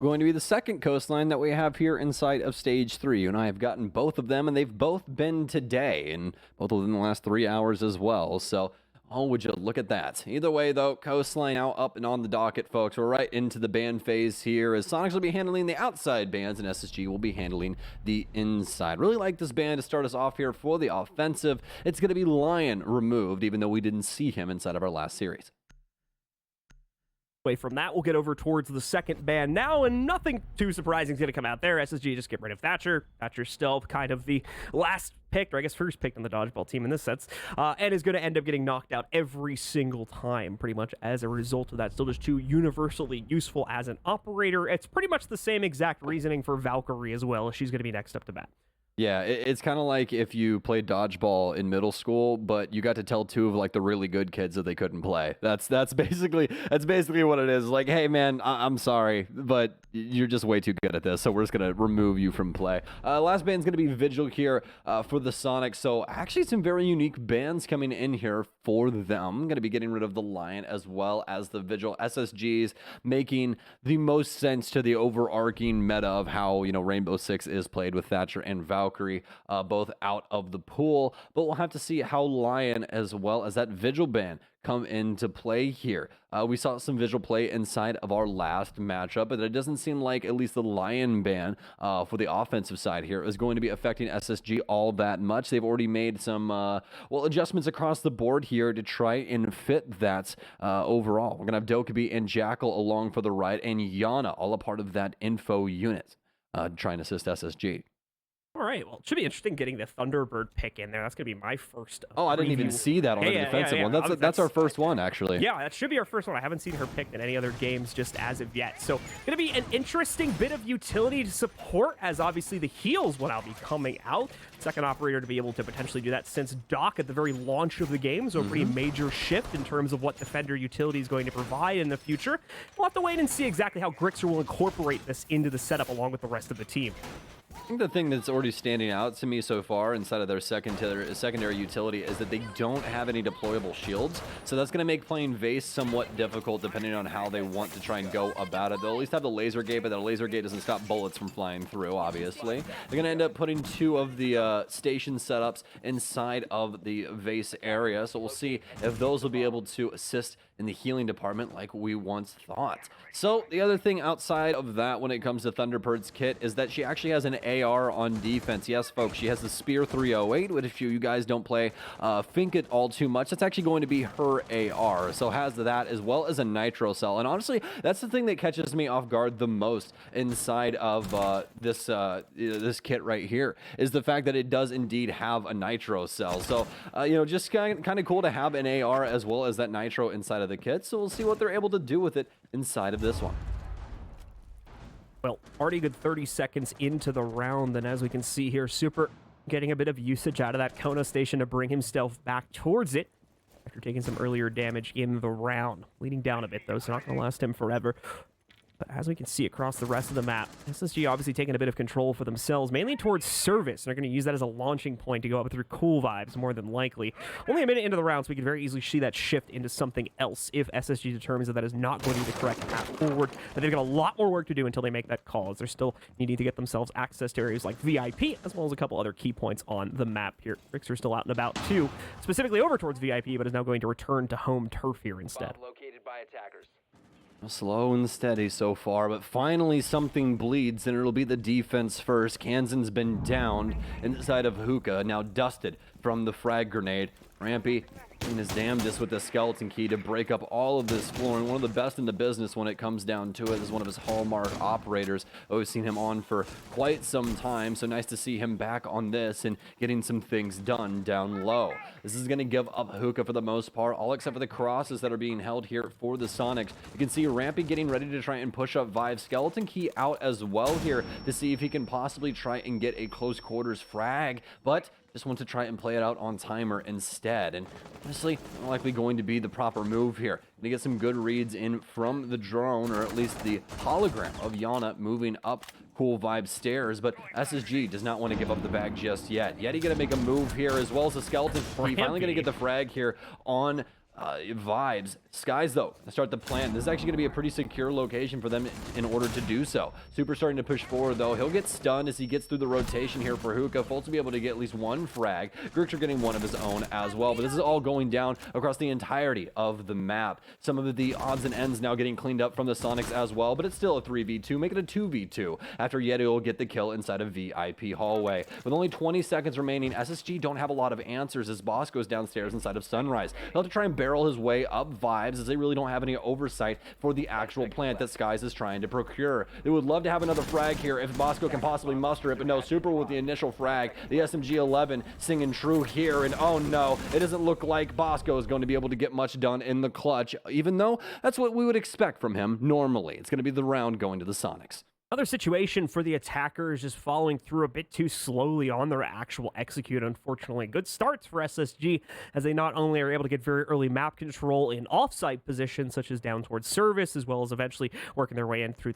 Going to be the second coastline that we have here inside of Stage 3. You and I have gotten both of them, and they've both been today, and both within the last 3 hours as well. So, oh, would you look at that. Either way, though, coastline now up and on the docket, folks. We're right into the band phase here, as Soniqs will be handling the outside bands, and SSG will be handling the inside. Really like this band to start us off here for the offensive. It's going to be Lion removed, even though we didn't see him inside of our last series. Away from that, we'll get over towards the second band now, and nothing too surprising is going to come out there. SSG just get rid of Thatcher. Thatcher's still kind of the last picked, or I guess first picked on the dodgeball team in this sense, and is going to end up getting knocked out every single time, pretty much as a result of that. Still just too universally useful as an operator. It's pretty much the same exact reasoning for Valkyrie as well. She's going to be next up to bat. Yeah, it's kind of like if you played dodgeball in middle school, but you got to tell two of like the really good kids that they couldn't play. That's basically what it is. Like, hey man, I'm sorry, but you're just way too good at this, so we're just gonna remove you from play. Last band's gonna be Vigil here for the Soniqs. So actually, some very unique bands coming in here for them. Gonna be getting rid of the Lion as well as the Vigil. SSGs making the most sense to the overarching meta of how Rainbow Six is played with Thatcher and Valkyrie both out of the pool, but we'll have to see how Lion as well as that Vigil ban come into play here. We saw some Vigil play inside of our last matchup, but it doesn't seem like at least the Lion ban for the offensive side here is going to be affecting SSG all that much. They've already made some adjustments across the board here to try and fit that overall. We're gonna have Dokkaebi and Jackal along for the ride, and Yana all a part of that info unit trying to assist SSG. All right, well, it should be interesting getting the Thunderbird pick in there. That's going to be my first Oh, I didn't even see that on the defensive one. That's our first one, actually. Yeah, that should be our first one. I haven't seen her picked in any other games just as of yet. So, going to be an interesting bit of utility to support, as obviously the heals will now be coming out. Second operator to be able to potentially do that, since Doc at the very launch of the game, so a pretty major shift in terms of what Defender utility is going to provide in the future. We'll have to wait and see exactly how Grixer will incorporate this into the setup along with the rest of the team. I think the thing that's already standing out to me so far inside of their secondary utility is that they don't have any deployable shields, so that's going to make playing Vase somewhat difficult depending on how they want to try and go about it. They'll at least have the laser gate, but the laser gate doesn't stop bullets from flying through, obviously. They're going to end up putting two of the station setups inside of the Vase area, so we'll see if those will be able to assist in the healing department like we once thought. So the other thing outside of that when it comes to Thunderbird's kit is that she actually has an AR on defense. Yes, folks, she has the Spear 308, but if you guys don't play Think it all too much, that's actually going to be her AR. So has that as well as a Nitro Cell. And honestly, that's the thing that catches me off guard the most inside of this kit right here, is the fact that it does indeed have a Nitro Cell. So, just kind of cool to have an AR as well as that Nitro inside of the kit. So we'll see what they're able to do with it inside of this one. Well, already a good 30 seconds into the round, and as we can see here, Super getting a bit of usage out of that Kono station to bring himself back towards it after taking some earlier damage in the round. Leading down a bit, though, so not going to last him forever. But as we can see across the rest of the map, SSG obviously taking a bit of control for themselves, mainly towards service. They're going to use that as a launching point to go up through cool vibes, more than likely. Only a minute into the round, so we can very easily see that shift into something else if SSG determines that that is not going to be the correct path forward. But they've got a lot more work to do until they make that call, as they're still needing to get themselves access to areas like VIP, as well as a couple other key points on the map here. Grixer's still out and about too, specifically over towards VIP, but is now going to return to home turf here instead. Located by attackers. Slow and steady so far, but finally something bleeds, and it'll be the defense first. Kansan's been downed inside of Hookah, now dusted from the frag grenade. Rampy doing his damnedest with the skeleton key to break up all of this floor, and one of the best in the business when it comes down to it is one of his hallmark operators. We've seen him on for quite some time, so nice to see him back on this and getting some things done down low. This is going to give up Hookah for the most part, all except for the crosses that are being held here for the Soniqs. You can see Rampy getting ready to try and push up Vive. Skeleton key out as well here to see if he can possibly try and get a close quarters frag, but just want to try and play it out on timer instead. And honestly, not likely going to be the proper move here. Gonna get some good reads in from the drone, or at least the hologram of Yana moving up Cool Vibe stairs, but SSG does not want to give up the bag just yet. Yeti gonna make a move here, as well as a skeleton. Finally gonna get the frag here on vibes. Skies, though, start the plan. This is actually going to be a pretty secure location for them in order to do so. Super starting to push forward, though. He'll get stunned as he gets through the rotation here for Hookah. Fultz will be able to get at least one frag. Grixer getting one of his own as well, but this is all going down across the entirety of the map. Some of the odds and ends now getting cleaned up from the Sonics as well, but it's still a 3v2. Make it a 2v2 after Yeti will get the kill inside of VIP hallway. With only 20 seconds remaining, SSG don't have a lot of answers as Boss goes downstairs inside of Sunrise. He'll have to try and barrel his way up Vibes as they really don't have any oversight for the actual plant that Skies is trying to procure. They would love to have another frag here if Bosco can possibly muster it, but no, Super with the initial frag. The SMG-11 singing true here, and oh no, it doesn't look like Bosco is going to be able to get much done in the clutch, even though that's what we would expect from him normally. It's going to be the round going to the Sonics. Another situation for the attackers just following through a bit too slowly on their actual execute, unfortunately. Good starts for SSG as they not only are able to get very early map control in offsite positions such as down towards service, as well as eventually working their way in through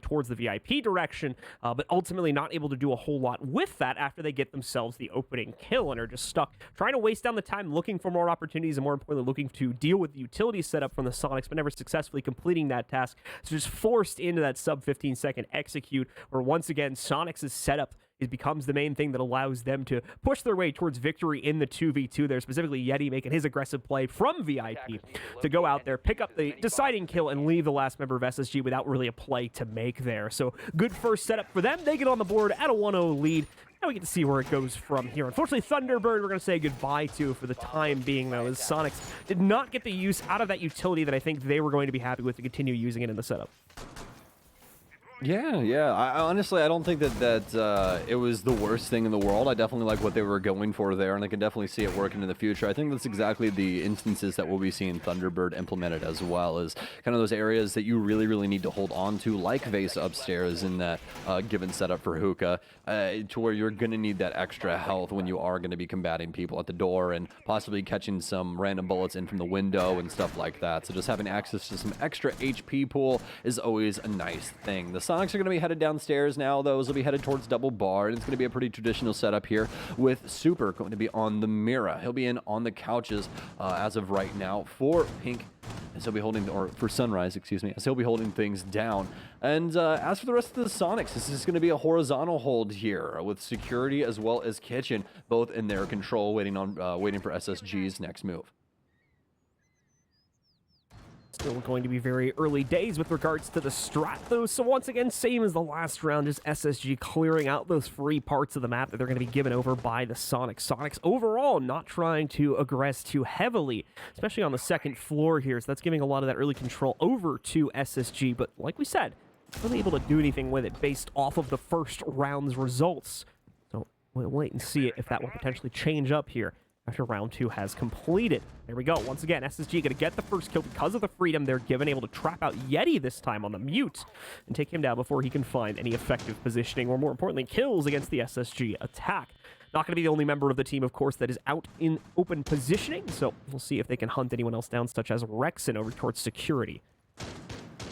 towards the VIP direction, but ultimately not able to do a whole lot with that after they get themselves the opening kill and are just stuck trying to waste down the time looking for more opportunities and more importantly looking to deal with the utility setup from the Sonics, but never successfully completing that task. So just forced into that sub 15-second execute where once again Sonics' setup becomes the main thing that allows them to push their way towards victory in the 2v2 there, specifically Yeti making his aggressive play from VIP to go out there, pick up the deciding kill, and leave the last member of SSG without really a play to make there. So good first setup for them. They get on the board at a 1-0 lead. Now we get to see where it goes from here. Unfortunately, Thunderbird we're going to say goodbye to for the time being, though, as Sonics did not get the use out of that utility that I think they were going to be happy with to continue using it in the setup. Yeah. I honestly, I don't think that it was the worst thing in the world. I definitely like what they were going for there, and I can definitely see it working in the future. I think that's exactly the instances that we'll be seeing Thunderbird implemented as well, as kind of those areas that you really, really need to hold on to, like Vase upstairs in that given setup for Hookah, to where you're going to need that extra health when you are going to be combating people at the door and possibly catching some random bullets in from the window and stuff like that. So just having access to some extra HP pool is always a nice thing. The Sonics are going to be headed downstairs now. Those will be headed towards double bar, and it's going to be a pretty traditional setup here with Super going to be on the Mira. He'll be in on the couches as of right now for Pink, as he'll be holding, or for Sunrise, excuse me, as he'll be holding things down. And as for the rest of the Sonics, this is going to be a horizontal hold here with security as well as kitchen, both in their control, waiting for SSG's next move. Still going to be very early days with regards to the strat, though. So once again, same as the last round, is SSG clearing out those free parts of the map that they're going to be given over by the Sonics. Sonics overall not trying to aggress too heavily, especially on the second floor here. So that's giving a lot of that early control over to SSG. But like we said, not really able to do anything with it based off of the first round's results. So we'll wait and see if that will potentially change up here after round 2 has completed. There we go. Once again, SSG going to get the first kill because of the freedom they're given, able to trap out Yeti this time on the mute and take him down before he can find any effective positioning or, more importantly, kills against the SSG attack. Not going to be the only member of the team, of course, that is out in open positioning, so we'll see if they can hunt anyone else down, such as Rexon over towards security.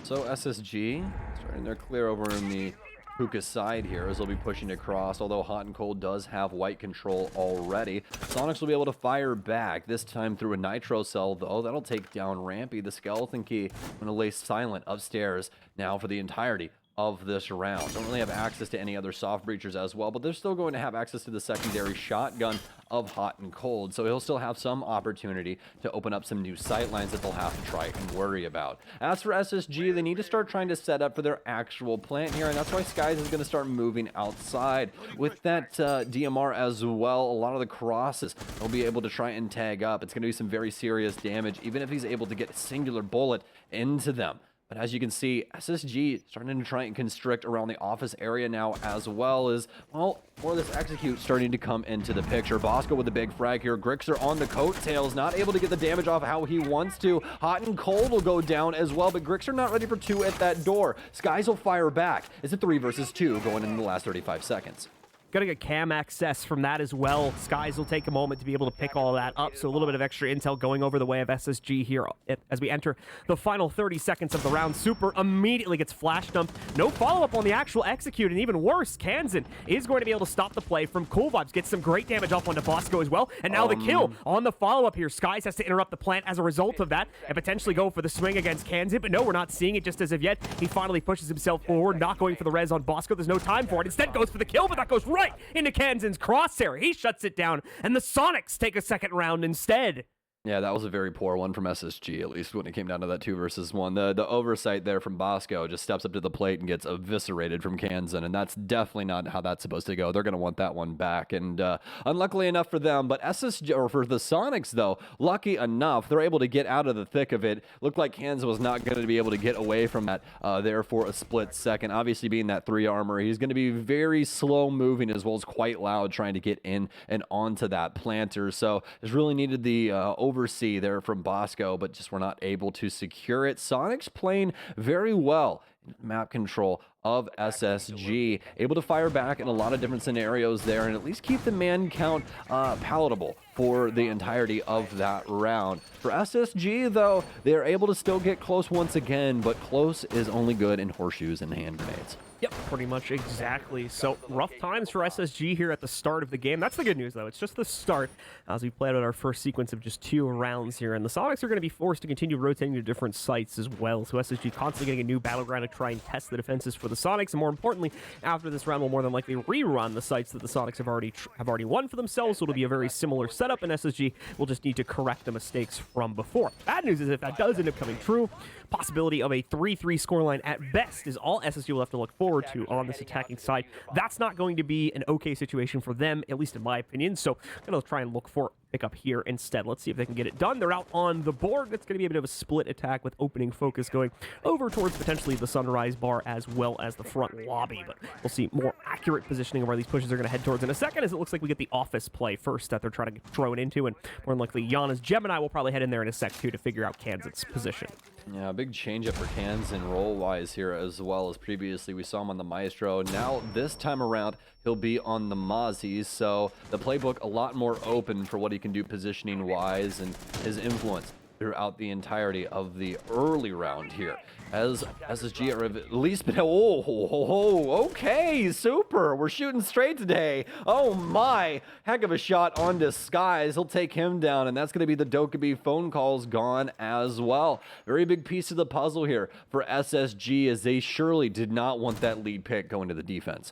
So SSG starting their clear over in the Hookah's side here as they'll be pushing across, although Hot and Cold does have white control already. Sonics will be able to fire back, this time through a Nitro Cell, though. That'll take down Rampy. The Skeleton Key going to lay silent upstairs now for the entirety of this round. Don't really have access to any other soft breachers as well, but they're still going to have access to the secondary shotgun of Hot and Cold, so he'll still have some opportunity to open up some new sightlines that they'll have to try and worry about. As for SSG, they need to start trying to set up for their actual plant here, and that's why Skies is going to start moving outside. With that DMR as well, a lot of the crosses he'll be able to try and tag up. It's going to be some very serious damage, even if he's able to get a singular bullet into them. But as you can see, SSG starting to try and constrict around the office area now, as well as, well, more of this execute starting to come into the picture. Bosco with the big frag here. Grixer on the coattails, not able to get the damage off how he wants to. Hot and Cold will go down as well, but Grixer not ready for 2 at that door. Skies will fire back. It's a 3 versus 2 going into the last 35 seconds. Gonna get cam access from that as well. Skies will take a moment to be able to pick all of that up, so a little bit of extra intel going over the way of SSG here as we enter the final 30 seconds of the round. Super immediately gets flash dumped. No follow-up on the actual execute, and even worse, Kansan is going to be able to stop the play from Cool Vibes. Gets some great damage off onto Bosco as well, and now the kill on the follow-up here. Skies has to interrupt the plant as a result of that and potentially go for the swing against Kansan, but no, we're not seeing it just as of yet. He finally pushes himself forward, not going for the res on Bosco. There's no time for it. Instead goes for the kill, but that goes right into Kansan's crosshair. He shuts it down, and the Soniqs take a second round instead. Yeah, that was a very poor one from SSG, at least when it came down to that 2 versus 1. The oversight there from Bosco just steps up to the plate and gets eviscerated from Kansan, and that's definitely not how that's supposed to go. They're going to want that one back, and unluckily enough for them, but SSG, or for the Soniqs, though, lucky enough, they're able to get out of the thick of it. Looked like Kansan was not going to be able to get away from that there for a split second. Obviously, being that 3 armor, he's going to be very slow moving as well as quite loud trying to get in and onto that planter, so just really needed the oversee there from Bosco, but just were not able to secure it. Soniqs playing very well in map control of SSG, able to fire back in a lot of different scenarios there and at least keep the man count palatable for the entirety of that round. For SSG, though, they are able to still get close once again, but close is only good in horseshoes and hand grenades. Yep, pretty much exactly. So rough times for SSG here at the start of the game. That's the good news, though. It's just the start as we played out our first sequence of just 2 rounds here. And the Soniqs are going to be forced to continue rotating to different sites as well. So SSG constantly getting a new battleground to try and test the defenses for the Soniqs. And more importantly, after this round, we'll more than likely rerun the sites that the Soniqs have already won for themselves. So it'll be a very similar setup, and SSG will just need to correct the mistakes from before. Bad news is if that does end up coming true, possibility of a 3-3 scoreline at best is all SSG will have to look forward to on this attacking side. That's not going to be an okay situation for them, at least in my opinion, so I'm going to try and look for pick up here instead. Let's see if they can get it done. They're out on the board. It's going to be a bit of a split attack with opening focus going over towards potentially the Sunrise bar as well as the front lobby, but we'll see more accurate positioning of where these pushes are going to head towards in a second, as it looks like we get the office play first that they're trying to throw it into, and more than likely Yana's Gemini will probably head in there in a sec too to figure out Kansan's position. Yeah, big change up for Kansan role-wise here, as well as previously we saw him on the Maestro. Now, this time around, he'll be on the Mozzies, so the playbook a lot more open for what he can do positioning-wise and his influence throughout the entirety of the early round here. As SSG are at least been, okay, super, we're shooting straight today. Oh my, heck of a shot onto Skies. He'll take him down, and that's going to be the Dokkaebi phone calls gone as well. Very big piece of the puzzle here for SSG, as they surely did not want that lead pick going to the defense.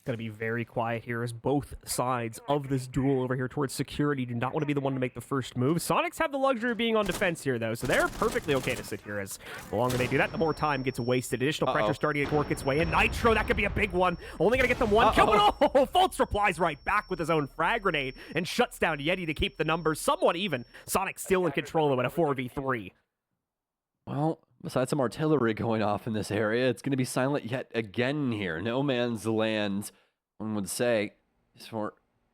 Going to be very quiet here as both sides of this duel over here towards security do not want to be the one to make the first move. Soniqs have the luxury of being on defense here, though, so they're perfectly okay to sit here, as the longer they do that, the more time gets wasted. Additional pressure starting to work its way in. Nitro, that could be a big one. Only going to get them one kill, but Fultz replies right back with his own frag grenade and shuts down Yeti to keep the numbers somewhat even. Sonic still in control of it, a 4v3. Well, besides some artillery going off in this area, it's going to be silent yet again here. No man's land, one would say, is for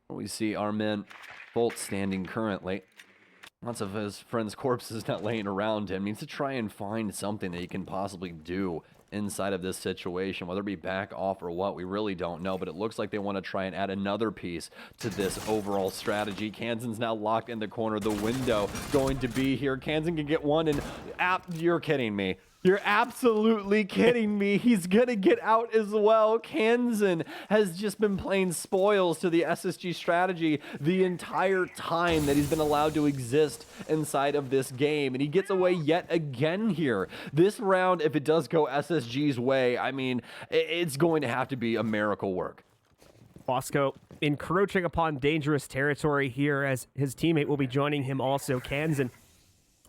we see our men Bolt standing currently. Lots of his friends' corpses not laying around him. He needs to try and find something that he can possibly do inside of this situation, whether it be back off or what, we really don't know, but it looks like they want to try and add another piece to this overall strategy. Kansan's now locked in the corner. The window going to be here. Kansan can get one, and you're kidding me. You're absolutely kidding me. He's going to get out as well. Kansan has just been playing spoils to the SSG strategy the entire time that he's been allowed to exist inside of this game. And he gets away yet again here. This round, if it does go SSG's way, I mean, it's going to have to be a miracle work. Bosco encroaching upon dangerous territory here, as his teammate will be joining him also. Kansan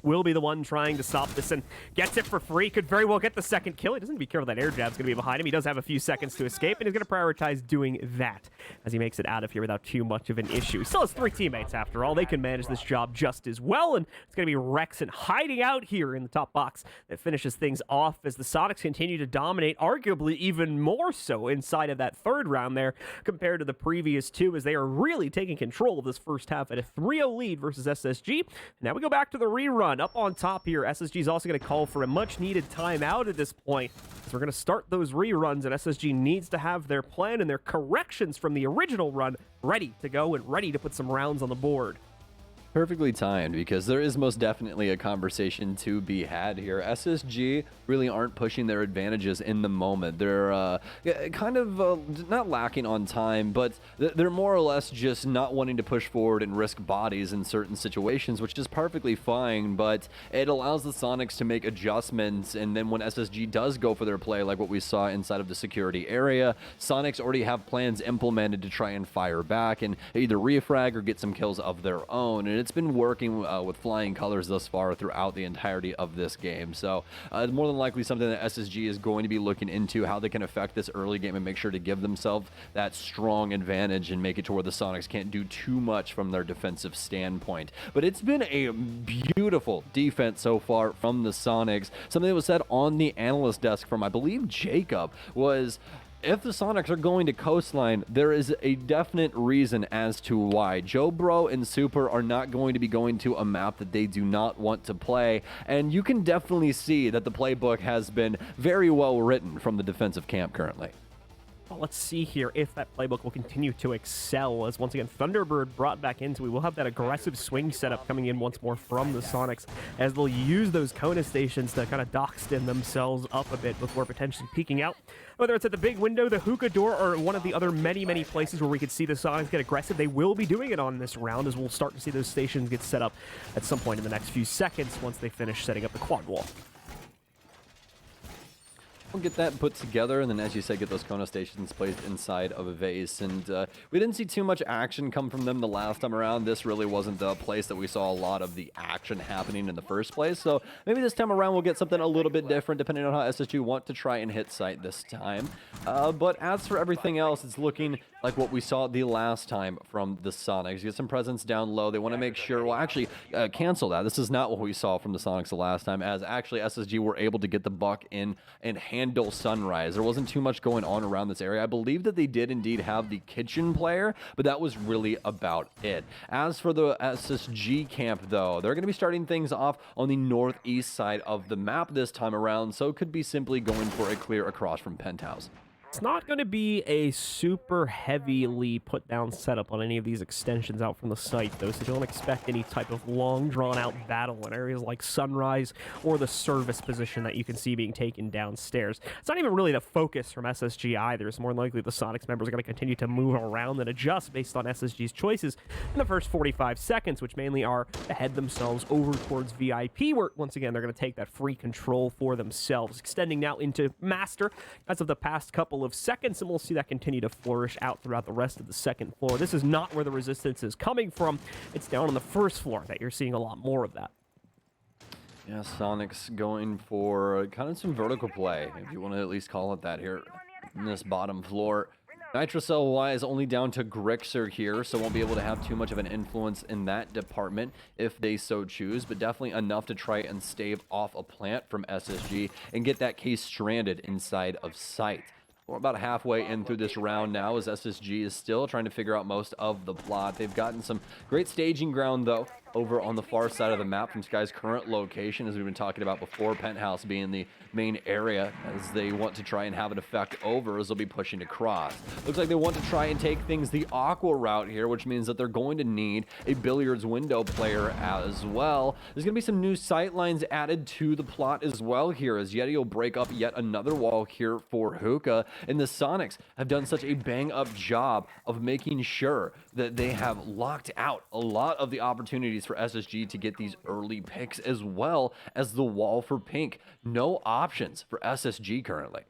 will be the one trying to stop this and gets it for free. Could very well get the second kill. He doesn't be careful that air jab's going to be behind him. He does have a few seconds to escape, and he's going to prioritize doing that as he makes it out of here without too much of an issue. He still has 3 teammates after all. They can manage this job just as well, and it's going to be Rexon hiding out here in the top box that finishes things off as the Soniqs continue to dominate, arguably even more so inside of that third round there compared to the previous 2, as they are really taking control of this first half at a 3-0 lead versus SSG. Now we go back to the rerun. rerun up on top here. SSG is also going to call for a much-needed timeout at this point. So we're going to start those reruns, and SSG needs to have their plan and their corrections from the original run ready to go and ready to put some rounds on the board. Perfectly timed, because there is most definitely a conversation to be had here. SSG really aren't pushing their advantages in the moment. They're kind of not lacking on time, but they're more or less just not wanting to push forward and risk bodies in certain situations, which is perfectly fine, but it allows the Sonics to make adjustments, and then when SSG does go for their play, like what we saw inside of the security area, Sonics already have plans implemented to try and fire back and either refrag or get some kills of their own, and it's been working with flying colors thus far throughout the entirety of this game. So more than likely something that SSG is going to be looking into, how they can affect this early game and make sure to give themselves that strong advantage and make it to where the Sonics can't do too much from their defensive standpoint. But it's been a beautiful defense so far from the Sonics. Something that was said on the analyst desk from, I believe, Jacob was, if the Sonics are going to coastline, there is a definite reason as to why. Joe Bro and Super are not going to be going to a map that they do not want to play, and you can definitely see that the playbook has been very well written from the defensive camp currently. Well, let's see here if that playbook will continue to excel, as once again Thunderbird brought back into it. We'll have that aggressive swing setup coming in once more from the Sonics, as they'll use those Kona stations to kind of dockstin themselves up a bit before potentially peeking out. Whether it's at the big window, the hookah door, or one of the other many places where we could see the Sonics get aggressive, they will be doing it on this round, as we'll start to see those stations get set up at some point in the next few seconds once they finish setting up the quad wall. We'll get that put together, and then, as you said, get those Kona stations placed inside of a vase. And we didn't see too much action come from them the last time around. This really wasn't the place that we saw a lot of the action happening in the first place. So maybe this time around we'll get something a little bit different, depending on how SSG want to try and hit site this time. But as for everything else, it's looking like what we saw the last time from the Sonics. Get some presence down low. They want to make sure, well, actually, cancel that. This is not what we saw from the Sonics the last time, as actually SSG were able to get the buck in and handle Sunrise. There wasn't too much going on around this area. I believe that they did indeed have the kitchen player, but that was really about it. As for the SSG camp, though, they're going to be starting things off on the northeast side of the map this time around, so it could be simply going for a clear across from Penthouse. It's not going to be a super heavily put down setup on any of these extensions out from the site, though, so don't expect any type of long drawn out battle in areas like Sunrise or the service position that you can see being taken downstairs. It's not even really the focus from SSG either. It's more than likely the Sonics members are going to continue to move around and adjust based on SSG's choices in the first 45 seconds, which mainly are to head themselves over towards VIP, where once again they're going to take that free control for themselves, extending now into Master as of the past couple of seconds, and we'll see that continue to flourish out throughout the rest of the second floor. This is not where the resistance is coming from. It's down on the first floor that you're seeing a lot more of that. Yeah, Sonics going for kind of some vertical play, if you want to at least call it that, here in this bottom floor. Nitrocell-wise, only down to Grixer here, so won't be able to have too much of an influence in that department if they so choose, but definitely enough to try and stave off a plant from SSG and get that case stranded inside of sight. We're about halfway in through this round now, as SSG is still trying to figure out most of the plot. They've gotten some great staging ground, though, over on the far side of the map from Sky's current location, as we've been talking about before, Penthouse being the main area, as they want to try and have an effect over as they'll be pushing across. Looks like they want to try and take things the Aqua route here, which means that they're going to need a billiards window player as well. There's going to be some new sight lines added to the plot as well here, as Yeti will break up yet another wall here for Hookah, and the Sonics have done such a bang-up job of making sure that they have locked out a lot of the opportunities for SSG to get these early picks, as well as the wall for Pink. No options for SSG currently.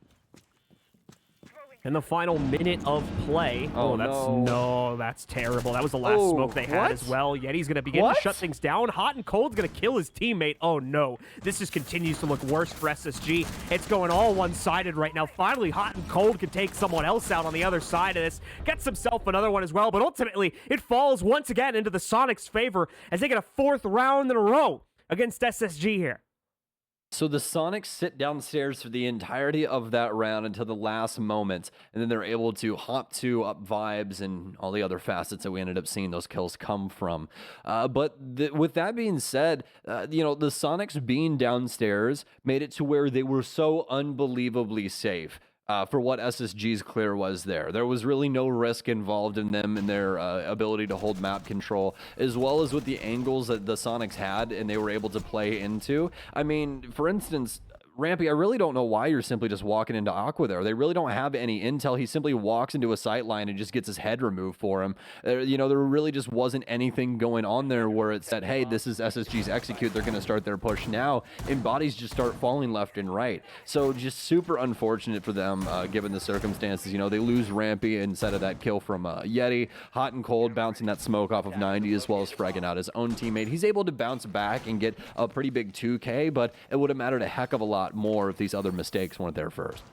In the final minute of play. That's terrible. That was the last smoke they had as well. Yeti's going to begin to shut things down. Hot and Cold's going to kill his teammate. Oh no. This just continues to look worse for SSG. It's going all one-sided right now. Finally, Hot and Cold can take someone else out on the other side of this. Gets himself another one as well, but ultimately it falls once again into the Sonics' favor as they get a fourth round in a row against SSG here. So the Sonics sit downstairs for the entirety of that round until the last moment, and then they're able to hop to up vibes and all the other facets that we ended up seeing those kills come from. With that being said, the Sonics being downstairs made it to where they were so unbelievably safe. For what SSG's clear was there. There was really no risk involved in them and their ability to hold map control, as well as with the angles that the Sonics had and they were able to play into. I mean, for instance, Rampy, I really don't know why you're simply just walking into Aqua there. They really don't have any intel. He simply walks into a sight line and just gets his head removed for him. There really just wasn't anything going on there where it said, hey, this is SSG's execute. They're going to start their push now. And bodies just start falling left and right. So just super unfortunate for them, given the circumstances. They lose Rampy inside of that kill from Yeti. Hot and cold, bouncing that smoke off of 90, as well as fragging out his own teammate. He's able to bounce back and get a pretty big 2K, but it would have mattered a heck of a lot more if these other mistakes weren't there first.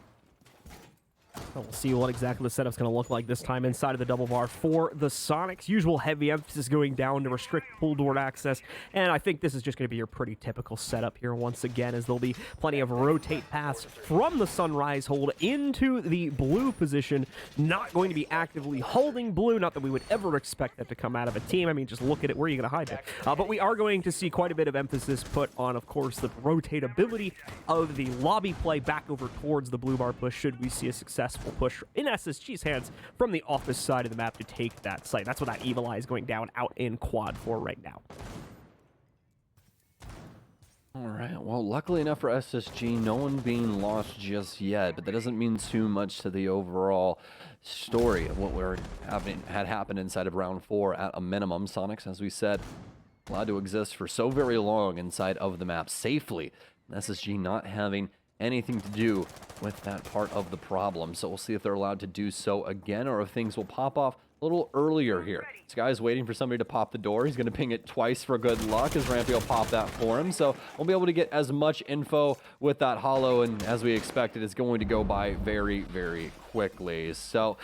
We'll see what exactly the setup's going to look like this time inside of the double bar for the Sonics. Usual heavy emphasis going down to restrict pool door access, and I think this is just going to be your pretty typical setup here once again, as there'll be plenty of rotate paths from the Sunrise hold into the blue position. Not going to be actively holding blue, not that we would ever expect that to come out of a team. I mean, just look at it. Where are you going to hide it? But we are going to see quite a bit of emphasis put on, of course, the rotatability of the lobby play back over towards the blue bar push should we see a successful push in SSG's hands from the office side of the map to take that site. That's what that Evil Eye is going down out in quad for right now. All right, well, luckily enough for SSG, no one being lost just yet, but that doesn't mean too much to the overall story of what had happened inside of round 4 at a minimum. Sonics, as we said, allowed to exist for so very long inside of the map safely. SSG not having anything to do with that part of the problem. So we'll see if they're allowed to do so again or if things will pop off a little earlier here. This guy's waiting for somebody to pop the door. He's going to ping it twice for good luck as Rampy will pop that for him. So we'll be able to get as much info with that holo, and as we expected, it's going to go by very, very quickly. So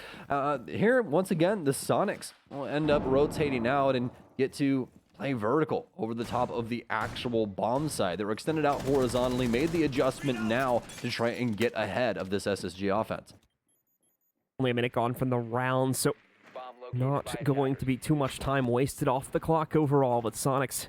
here, once again, the Sonics will end up rotating out and get to play vertical over the top of the actual bomb side. They were extended out horizontally, made the adjustment now to try and get ahead of this SSG offense. Only a minute gone from the round, so not going to be too much time wasted off the clock overall, but Sonics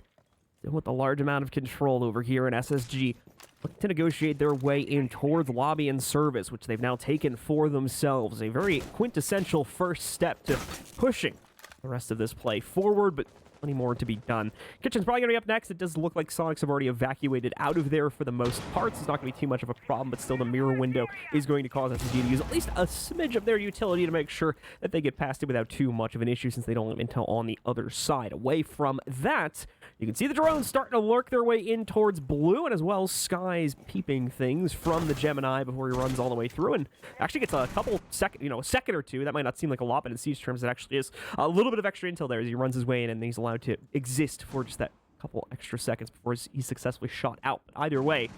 still with a large amount of control over here in SSG, looking to negotiate their way in towards lobby and service, which they've now taken for themselves. A very quintessential first step to pushing the rest of this play forward, but plenty more to be done. Kitchen's probably going to be up next. It does look like Sonics have already evacuated out of there for the most part. It's not going to be too much of a problem, but still the mirror window is going to cause SSG to use at least a smidge of their utility to make sure that they get past it without too much of an issue, since they don't have intel on the other side. Away from that, you can see the drones starting to lurk their way in towards blue, and as well Sky's peeping things from the Gemini before he runs all the way through, and actually gets a couple second, a second or two. That might not seem like a lot, but in siege terms, it actually is a little bit of extra intel there as he runs his way in, and he's allowed to exist for just that couple extra seconds before he's successfully shot out. But either way,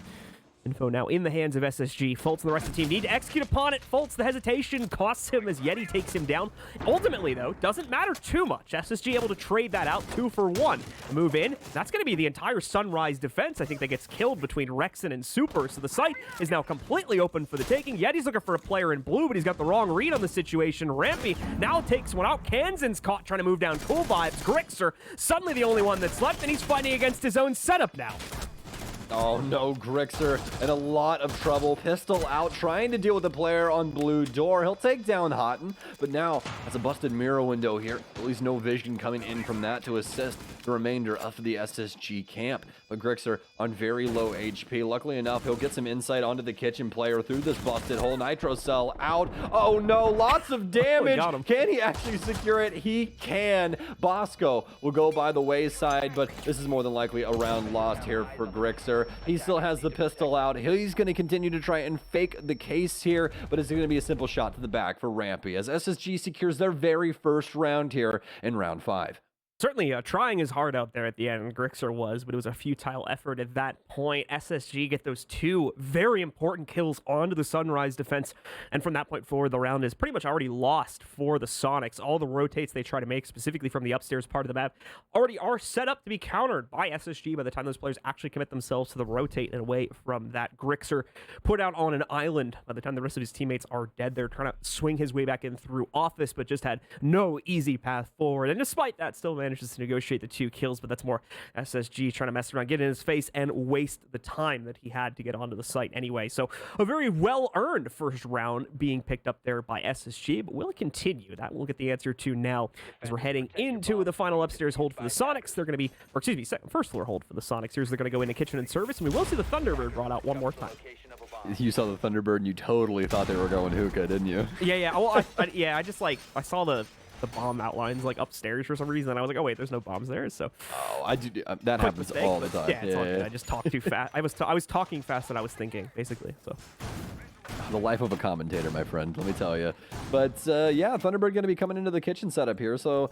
info now in the hands of SSG. Fultz and the rest of the team need to execute upon it. Fultz, the hesitation costs him as Yeti takes him down. Ultimately, though, doesn't matter too much. SSG able to trade that out 2 for 1. Move in. That's going to be the entire Sunrise defense. I think that gets killed between Rexon and Super, so the site is now completely open for the taking. Yeti's looking for a player in blue, but he's got the wrong read on the situation. Rampy now takes one out. Kansan's caught trying to move down Tool Vibes. Grixer, suddenly the only one that's left, and he's fighting against his own setup now. Oh no, Grixer in a lot of trouble. Pistol out, trying to deal with the player on blue door. He'll take down Houghton, but now that's a busted mirror window here. At least no vision coming in from that to assist the remainder of the SSG camp. But Grixer on very low HP. Luckily enough, he'll get some insight onto the kitchen player through this busted hole. Nitro cell out. Oh no, lots of damage. Got him. Can he actually secure it? He can. Bosco will go by the wayside, but this is more than likely a round lost here for Grixer. He still has the pistol out. He's going to continue to try and fake the case here, but it's going to be a simple shot to the back for Rampy as SSG secures their very first round here in round 5. Certainly trying his hard out there at the end, Grixer was, but it was a futile effort at that point. SSG get those 2 very important kills onto the Sunrise defense, and from that point forward, the round is pretty much already lost for the Sonics. All the rotates they try to make, specifically from the upstairs part of the map, already are set up to be countered by SSG by the time those players actually commit themselves to the rotate and away from that. Grixer put out on an island by the time the rest of his teammates are dead. They're trying to swing his way back in through Office, but just had no easy path forward, and despite that, still manages to negotiate the 2 kills, but that's more SSG trying to mess around, get in his face, and waste the time that he had to get onto the site anyway. So a very well-earned first round being picked up there by SSG, but will it continue? That we'll get the answer to now as we're heading into the final upstairs hold for the Sonics. They're going to be, or excuse me, first floor hold for the Sonics. Here's they're going to go into kitchen and service, and we will see the Thunderbird brought out one more time. You saw the Thunderbird and you totally thought they were going hookah, didn't you? Yeah. Well, I just like, I saw the bomb outlines like upstairs for some reason, and I was like, oh wait, there's no bombs there. So I do that happens mistake, all the time. Yeah, it's all good. I just talked too fast. I was talking fast and I was thinking, basically. So the life of a commentator, my friend, let me tell you. But yeah, Thunderbird going to be coming into the kitchen setup here, so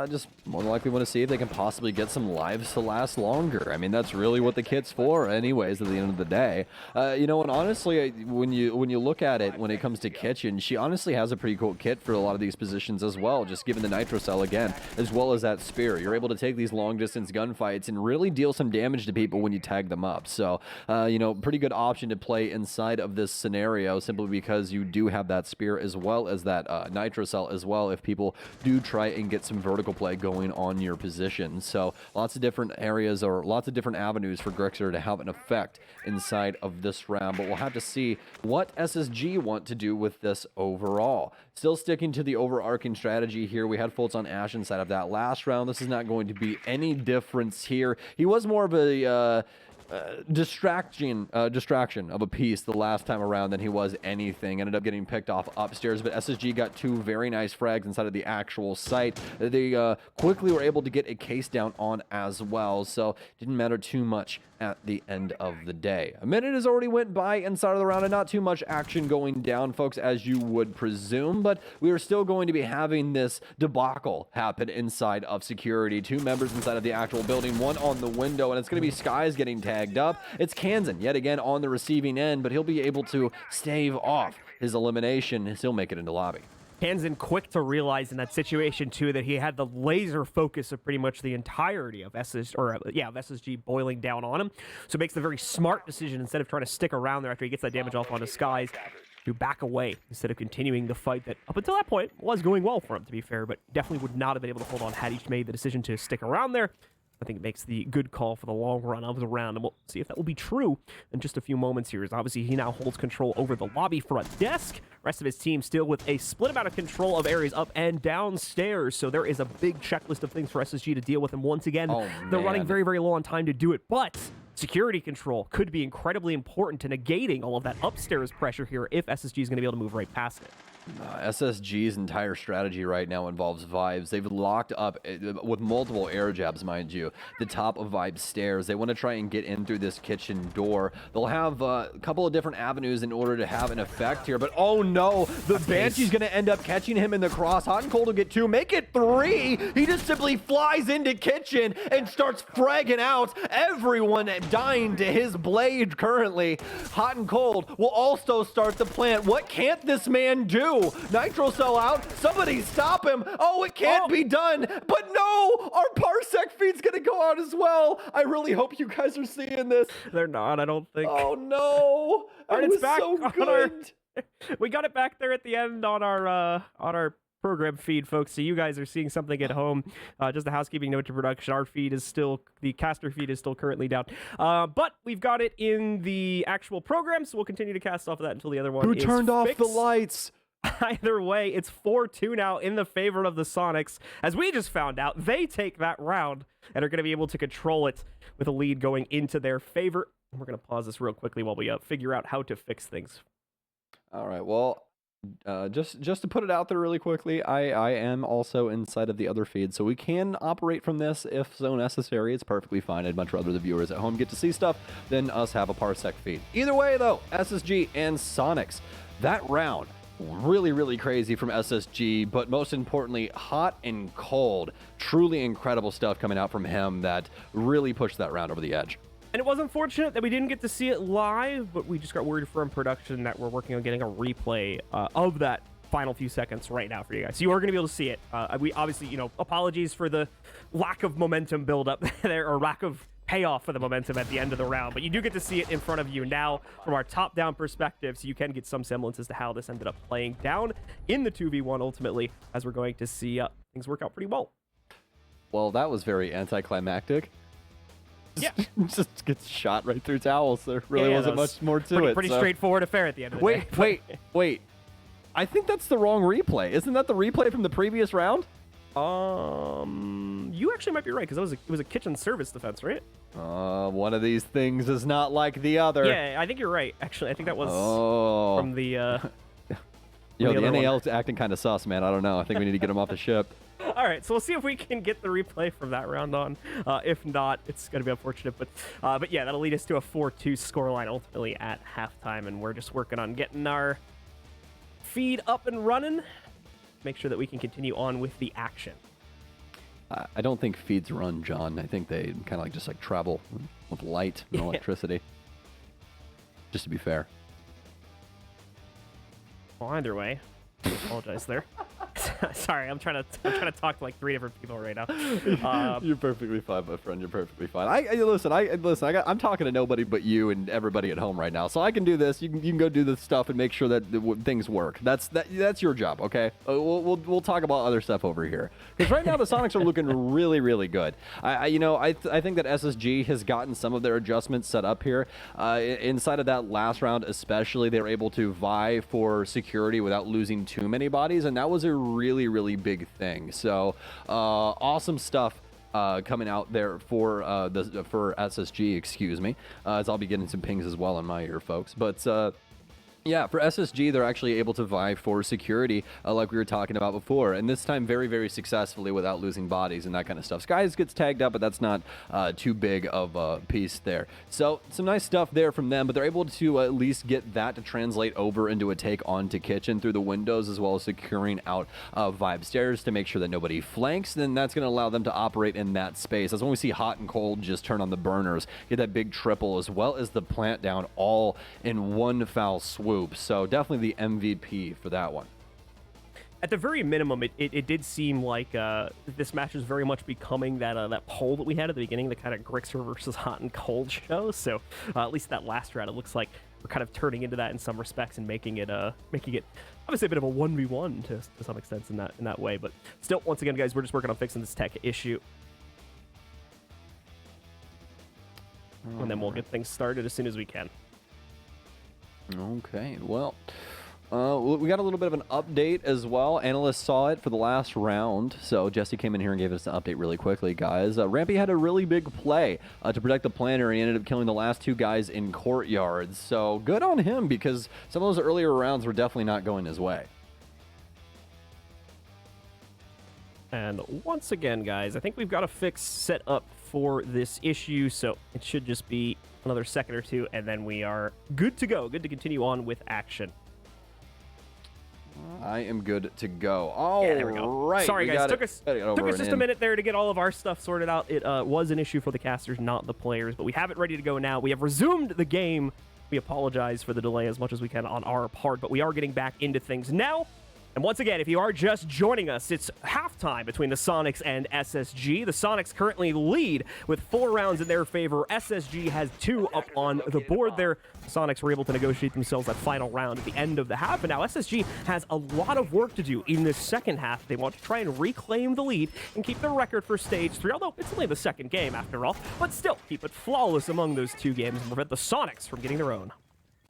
just more than likely want to see if they can possibly get some lives to last longer. I mean, that's really what the kit's for anyways at the end of the day. You know, and honestly, when you look at it, when it comes to kitchen, she honestly has a pretty cool kit for a lot of these positions as well, just given the nitro cell again, as well as that spear. You're able to take these long distance gunfights and really deal some damage to people when you tag them up. So, you know, pretty good option to play inside of this scenario, simply because you do have that spear as well as that nitro cell as well if people do try and get some vertical play going on your position. So lots of different areas or lots of different avenues for Grixer to have an effect inside of this round, but we'll have to see what SSG want to do with this overall. Still sticking to the overarching strategy here. We had Fultz on Ash inside of that last round. This is not going to be any difference here. He was more of a distraction of a piece the last time around than he was anything. Ended up getting picked off upstairs, but SSG got 2 very nice frags inside of the actual site. They quickly were able to get a case down on as well, so didn't matter too much at the end of the day. A minute has already went by inside of the round and not too much action going down, folks, as you would presume, but we are still going to be having this debacle happen inside of security. 2 members inside of the actual building, 1 on the window, and it's going to be Skies getting tagged up. It's Kansan yet again on the receiving end, but he'll be able to stave off his elimination. He'll make it into lobby. Kansan quick to realize in that situation too that he had the laser focus of pretty much the entirety of SSG boiling down on him. So makes the very smart decision, instead of trying to stick around there after he gets that damage off onto Skies, to back away instead of continuing the fight that up until that point was going well for him, to be fair, but definitely would not have been able to hold on had he made the decision to stick around there. I think it makes the good call for the long run of the round, and we'll see if that will be true in just a few moments here, as obviously he now holds control over the lobby front desk. Rest of his team still with a split amount of control of areas up and downstairs, so there is a big checklist of things for SSG to deal with, and once again, they're running very, very low on time to do it, but security control could be incredibly important to negating all of that upstairs pressure here if SSG is going to be able to move right past it. SSG's entire strategy right now involves Vibes. They've locked up with multiple air jabs, mind you, the top of Vibes stairs. They want to try and get in through this kitchen door. They'll have a couple of different avenues in order to have an effect here, but oh no, the Banshee's going to end up catching him in the cross. Hot and Cold will get 2, make it 3. He just simply flies into kitchen and starts fragging out everyone dying to his blade currently. Hot and Cold will also start the plant. What can't this man do? Nitro cell out. Somebody stop him. Oh, it can't be done. But no, our Parsec feed's gonna go out as well. I really hope you guys are seeing this. They're not, I don't think. Oh no. All right, it's back so good. We got it back there at the end on our program feed, folks, so you guys are seeing something at home. Just a housekeeping note to production, our feed is still, the caster feed is still currently down, but we've got it in the actual program, so we'll continue to cast off of that until the other one is turned off fixed. the lights? Either way, it's 4-2 now in the favor of the Sonics. As we just found out, they take that round and are going to be able to control it with a lead going into their favor. We're going to pause this real quickly while we figure out how to fix things. All right, well, just to put it out there really quickly, I am also inside of the other feed, so we can operate from this if so necessary. It's perfectly fine. I'd much rather the viewers at home get to see stuff than us have a Parsec feed. Either way, though, SSG and Sonics, that round really, really crazy from SSG, but most importantly, hot and cold. Truly incredible stuff coming out from him that really pushed that round over the edge. And it was unfortunate that we didn't get to see it live, but we just got word from production that we're working on getting a replay of that final few seconds right now for you guys. So you are going to be able to see it. We obviously, apologies for the lack of momentum buildup there, or lack of payoff for the momentum at the end of the round, but you do get to see it in front of you now from our top-down perspective, so you can get some semblance as to how this ended up playing down in the 2v1 ultimately, as we're going to see things work out pretty well. Well, that was very anticlimactic. Yeah. Just gets shot right through towels. There really wasn't much more to it. Pretty straightforward affair at the end of the day. Wait. I think that's the wrong replay. Isn't that the replay from the previous round? You actually might be right, because it was a kitchen service defense, right? One of these things is not like the other. Yeah, I think you're right. Actually, I think that was from the Yo, the NAL's acting kind of sus, man. I don't know. I think we need to get him off the ship. All right, so we'll see if we can get the replay from that round on. If not, it's going to be unfortunate. But yeah, that'll lead us to a 4-2 scoreline ultimately at halftime, and we're just working on getting our feed up and running. Make sure that we can continue on with the action. I don't think feeds run, John. I think they kind of just travel with light and electricity. Just to be fair. Well, either way, I apologize there. Sorry, I'm trying to talk to like 3 different people right now. You're perfectly fine, my friend. You're perfectly fine. Listen. I'm talking to nobody but you and everybody at home right now, so I can do this. You can go do this stuff and make sure that things work. That's your job, okay? We'll talk about other stuff over here, because right now the Sonics are looking really, really good. I think that SSG has gotten some of their adjustments set up here. Inside of that last round, especially, they were able to vie for security without losing too many bodies, and that was a really, really big thing. So awesome stuff coming out there for SSG, excuse me, as I'll be getting some pings as well on my ear, folks. But yeah, for SSG, they're actually able to vie for security like we were talking about before, and this time very, very successfully without losing bodies and that kind of stuff. Skies gets tagged up, but that's not too big of a piece there. So some nice stuff there from them, but they're able to at least get that to translate over into a take onto Kitchen through the windows, as well as securing out Vibe Stairs to make sure that nobody flanks. Then that's going to allow them to operate in that space. That's when we see Hot and Cold just turn on the burners, get that big triple, as well as the plant down all in one foul swoop. So definitely the MVP for that one. At the very minimum, it did seem like this match is very much becoming that poll that we had at the beginning, the kind of Grixer versus Hot and Cold show. So at least that last round, it looks like we're kind of turning into that in some respects and making it obviously a bit of a 1v1 to some extent in that way. But still, once again, guys, we're just working on fixing this tech issue. And then we'll get things started as soon as we can. Okay, well, we got a little bit of an update as well. Analysts saw it for the last round, so Jesse came in here and gave us an update really quickly, guys. Rampy had a really big play to protect the planter, and he ended up killing the last 2 guys in courtyards. So good on him, because some of those earlier rounds were definitely not going his way. And once again, guys, I think we've got a fix set up for this issue, so it should just be another second or 2, and then we are good to go. Good to continue on with action. I am good to go. Oh, yeah, there we go. Right. Sorry, guys. Took us just a in. minute there to get all of our stuff sorted out. It was an issue for the casters, not the players, but we have it ready to go now. We have resumed the game. We apologize for the delay as much as we can on our part, but we are getting back into things now. And once again, if you are just joining us, it's halftime between the Sonics and SSG. The Sonics currently lead with 4 rounds in their favor. SSG has 2 up on the board there. The Sonics were able to negotiate themselves that final round at the end of the half. And now SSG has a lot of work to do in this second half. They want to try and reclaim the lead and keep the record for Stage 3, although it's only the second game after all. But still, keep it flawless among those 2 games and prevent the Sonics from getting their own.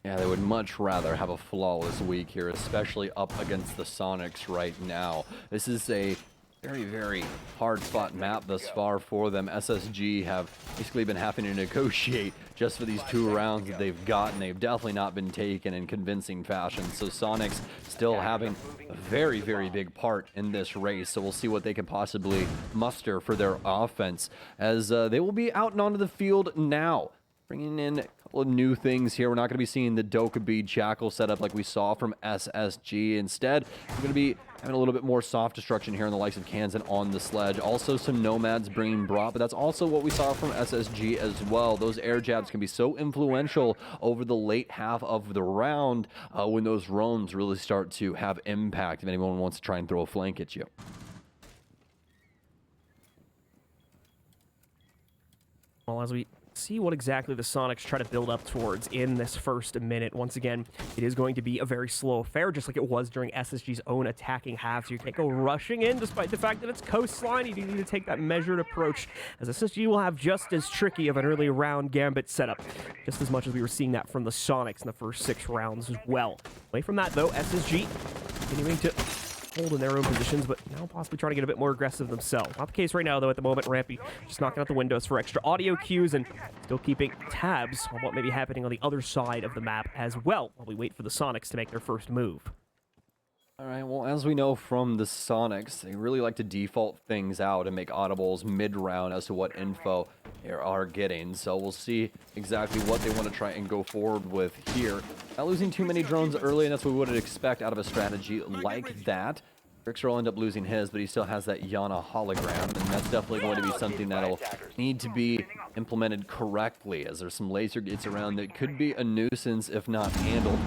Yeah, they would much rather have a flawless week here, especially up against the Sonics right now. This is a very, very hard-fought map thus far for them. SSG have basically been having to negotiate just for these 2 rounds that they've gotten. They've definitely not been taken in convincing fashion. So Sonics still having a very, very big part in this race. So we'll see what they can possibly muster for their offense as they will be out and onto the field now. Bringing in couple of new things here. We're not going to be seeing the Doka Bead Jackal setup like we saw from SSG. Instead, we're going to be having a little bit more soft destruction here in the likes of Kansan on the sledge. Also some Nomads bringing Brought, but that's also what we saw from SSG as well. Those air jabs can be so influential over the late half of the round when those roams really start to have impact if anyone wants to try and throw a flank at you. Well, as we see what exactly the Sonics try to build up towards in this first minute. Once again, it is going to be a very slow affair, just like it was during SSG's own attacking half. So you can't go rushing in, despite the fact that it's coastline. You do need to take that measured approach, as SSG will have just as tricky of an early round gambit setup, just as much as we were seeing that from the Sonics in the first 6 rounds as well. Away from that, though, SSG continuing to hold in their own positions, but now possibly trying to get a bit more aggressive themselves. Not the case right now, though, at the moment. Rampy just knocking out the windows for extra audio cues and still keeping tabs on what may be happening on the other side of the map as well, while we wait for the Sonics to make their first move. All right, well, as we know from the Sonics, they really like to default things out and make audibles mid-round as to what info they are getting. So we'll see exactly what they want to try and go forward with here. Not losing too many drones early, and that's what we would expect out of a strategy like that. Rixer will end up losing his, but he still has that Yana hologram, and that's definitely going to be something that'll need to be implemented correctly, as there's some laser gates around that could be a nuisance if not handled.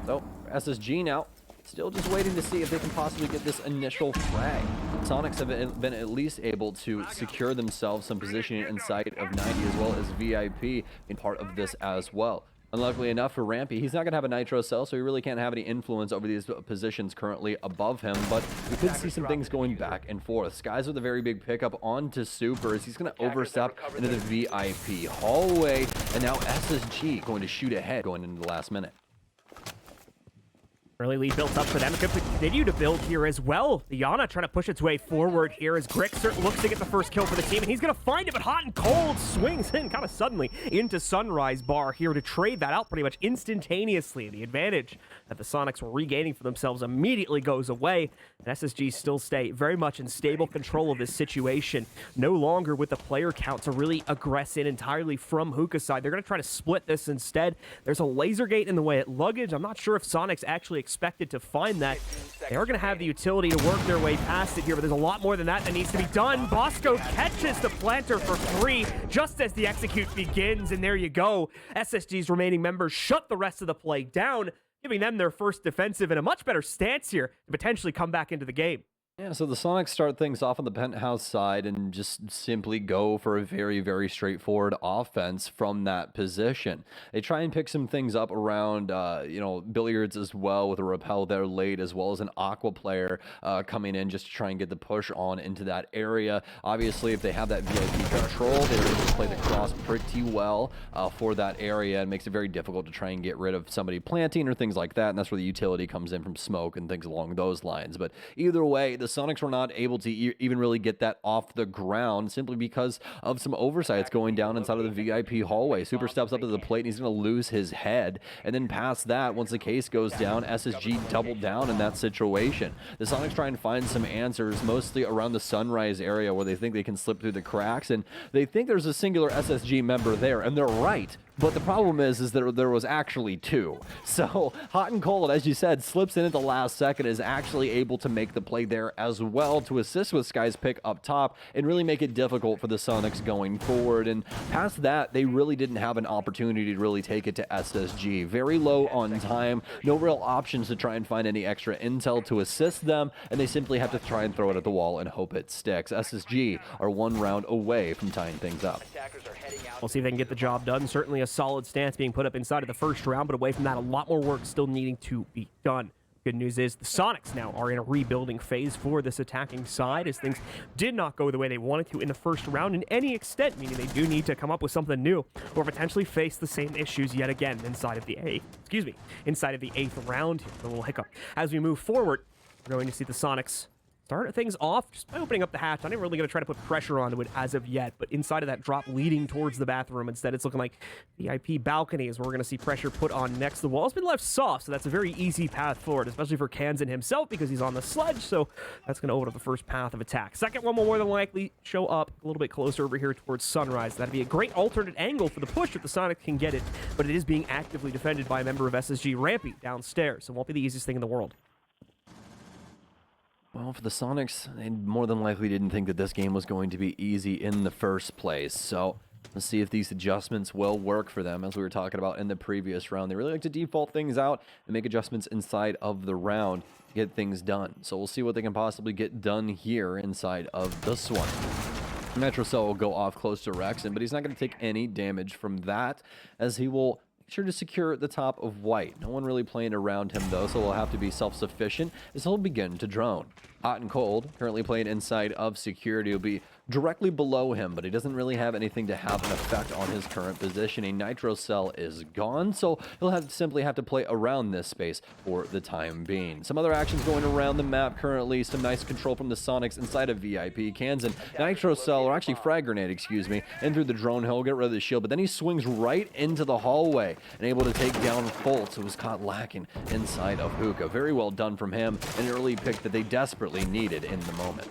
So, SSG now, still just waiting to see if they can possibly get this initial frag. Sonics have been at least able to secure themselves some positioning in sight of 90, as well as VIP in part of this as well. Unluckily enough for Rampy, he's not going to have a nitro cell, so he really can't have any influence over these positions currently above him, but we could see some things going back and forth. Skies with a very big pickup onto Super as he's going to overstep into the VIP hallway, and now SSG going to shoot ahead going into the last minute. Early lead built up for them. It could continue to build here as well. The Yana trying to push its way forward here as Grixer looks to get the first kill for the team, and he's going to find it, but Hot and Cold swings in kind of suddenly into Sunrise Bar here to trade that out pretty much instantaneously. The advantage that the Sonics were regaining for themselves immediately goes away, and SSG still stay very much in stable control of this situation. No longer with the player count to really aggress in entirely from Hookah's side. They're going to try to split this instead. There's a laser gate in the way at luggage. I'm not sure if Sonics actually expected to find that. They are going to have the utility to work their way past it here, but there's a lot more than that needs to be done. Bosco catches the planter for 3 just as the execute begins, and there you go. SSG's remaining members shut the rest of the play down, giving them their first defensive in a much better stance here to potentially come back into the game. Yeah, so the Sonics start things off on the penthouse side and just simply go for a very, very straightforward offense from that position. They try and pick some things up around, billiards as well, with a rappel there late, as well as an aqua player coming in just to try and get the push on into that area. Obviously, if they have that VIP control, they're able to play the cross pretty well for that area. It makes it very difficult to try and get rid of somebody planting or things like that, and that's where the utility comes in from smoke and things along those lines. But either way, the Sonics were not able to even really get that off the ground simply because of some oversights going down inside of the VIP hallway. Super steps up to the plate and he's going to lose his head. And then past that, once the case goes down, SSG doubled down in that situation. The Sonics try and find some answers, mostly around the Sunrise area where they think they can slip through the cracks, and they think there's a singular SSG member there, and they're right. But the problem is that there was actually 2. So Hot and Cold, as you said, slips in at the last second, is actually able to make the play there as well to assist with Sky's pick up top and really make it difficult for the Sonics going forward. And past that, they really didn't have an opportunity to really take it to SSG. Very low on time, no real options to try and find any extra intel to assist them, and they simply have to try and throw it at the wall and hope it sticks. SSG are 1 round away from tying things up. We'll see if they can get the job done. Certainly a solid stance being put up inside of the first round, but away from that, a lot more work still needing to be done. Good news is the Sonics now are in a rebuilding phase for this attacking side, as things did not go the way they wanted to in the first round in any extent, meaning they do need to come up with something new or potentially face the same issues yet again inside of the 8th round here. A little hiccup. As we move forward, we're going to see the Sonics start things off just by opening up the hatch. I'm not really going to try to put pressure onto it as of yet, but inside of that drop leading towards the bathroom, instead it's looking like VIP balcony is where we're going to see pressure put on next. The wall's been left soft, so that's a very easy path forward, especially for Kansan himself because he's on the sledge, so that's going to open up the first path of attack. Second one will more than likely show up a little bit closer over here towards Sunrise. That'd be a great alternate angle for the push if the Sonics can get it, but it is being actively defended by a member of SSG, Rampy, downstairs, so it won't be the easiest thing in the world. Well, for the Sonics, they more than likely didn't think that this game was going to be easy in the first place. So let's see if these adjustments will work for them. As we were talking about in the previous round, they really like to default things out and make adjustments inside of the round to get things done. So we'll see what they can possibly get done here inside of this one. Metrocell will go off close to Rexon, but he's not going to take any damage from that, as he will sure to secure the top of white. No one really playing around him though, so he'll have to be self-sufficient as he'll begin to drone. Hot and Cold, currently playing inside of security, will be directly below him, but he doesn't really have anything to have an effect on his current positioning. Nitro Cell is gone, so he'll simply have to play around this space for the time being. Some other actions going around the map currently. Some nice control from the Sonics inside of VIP. Kansan, Nitro Cell, or actually Frag Grenade, excuse me, in through the drone. He'll get rid of the shield, but then he swings right into the hallway and able to take down Foltz, who was caught lacking inside of Hookah. Very well done from him, an early pick that they desperately needed in the moment.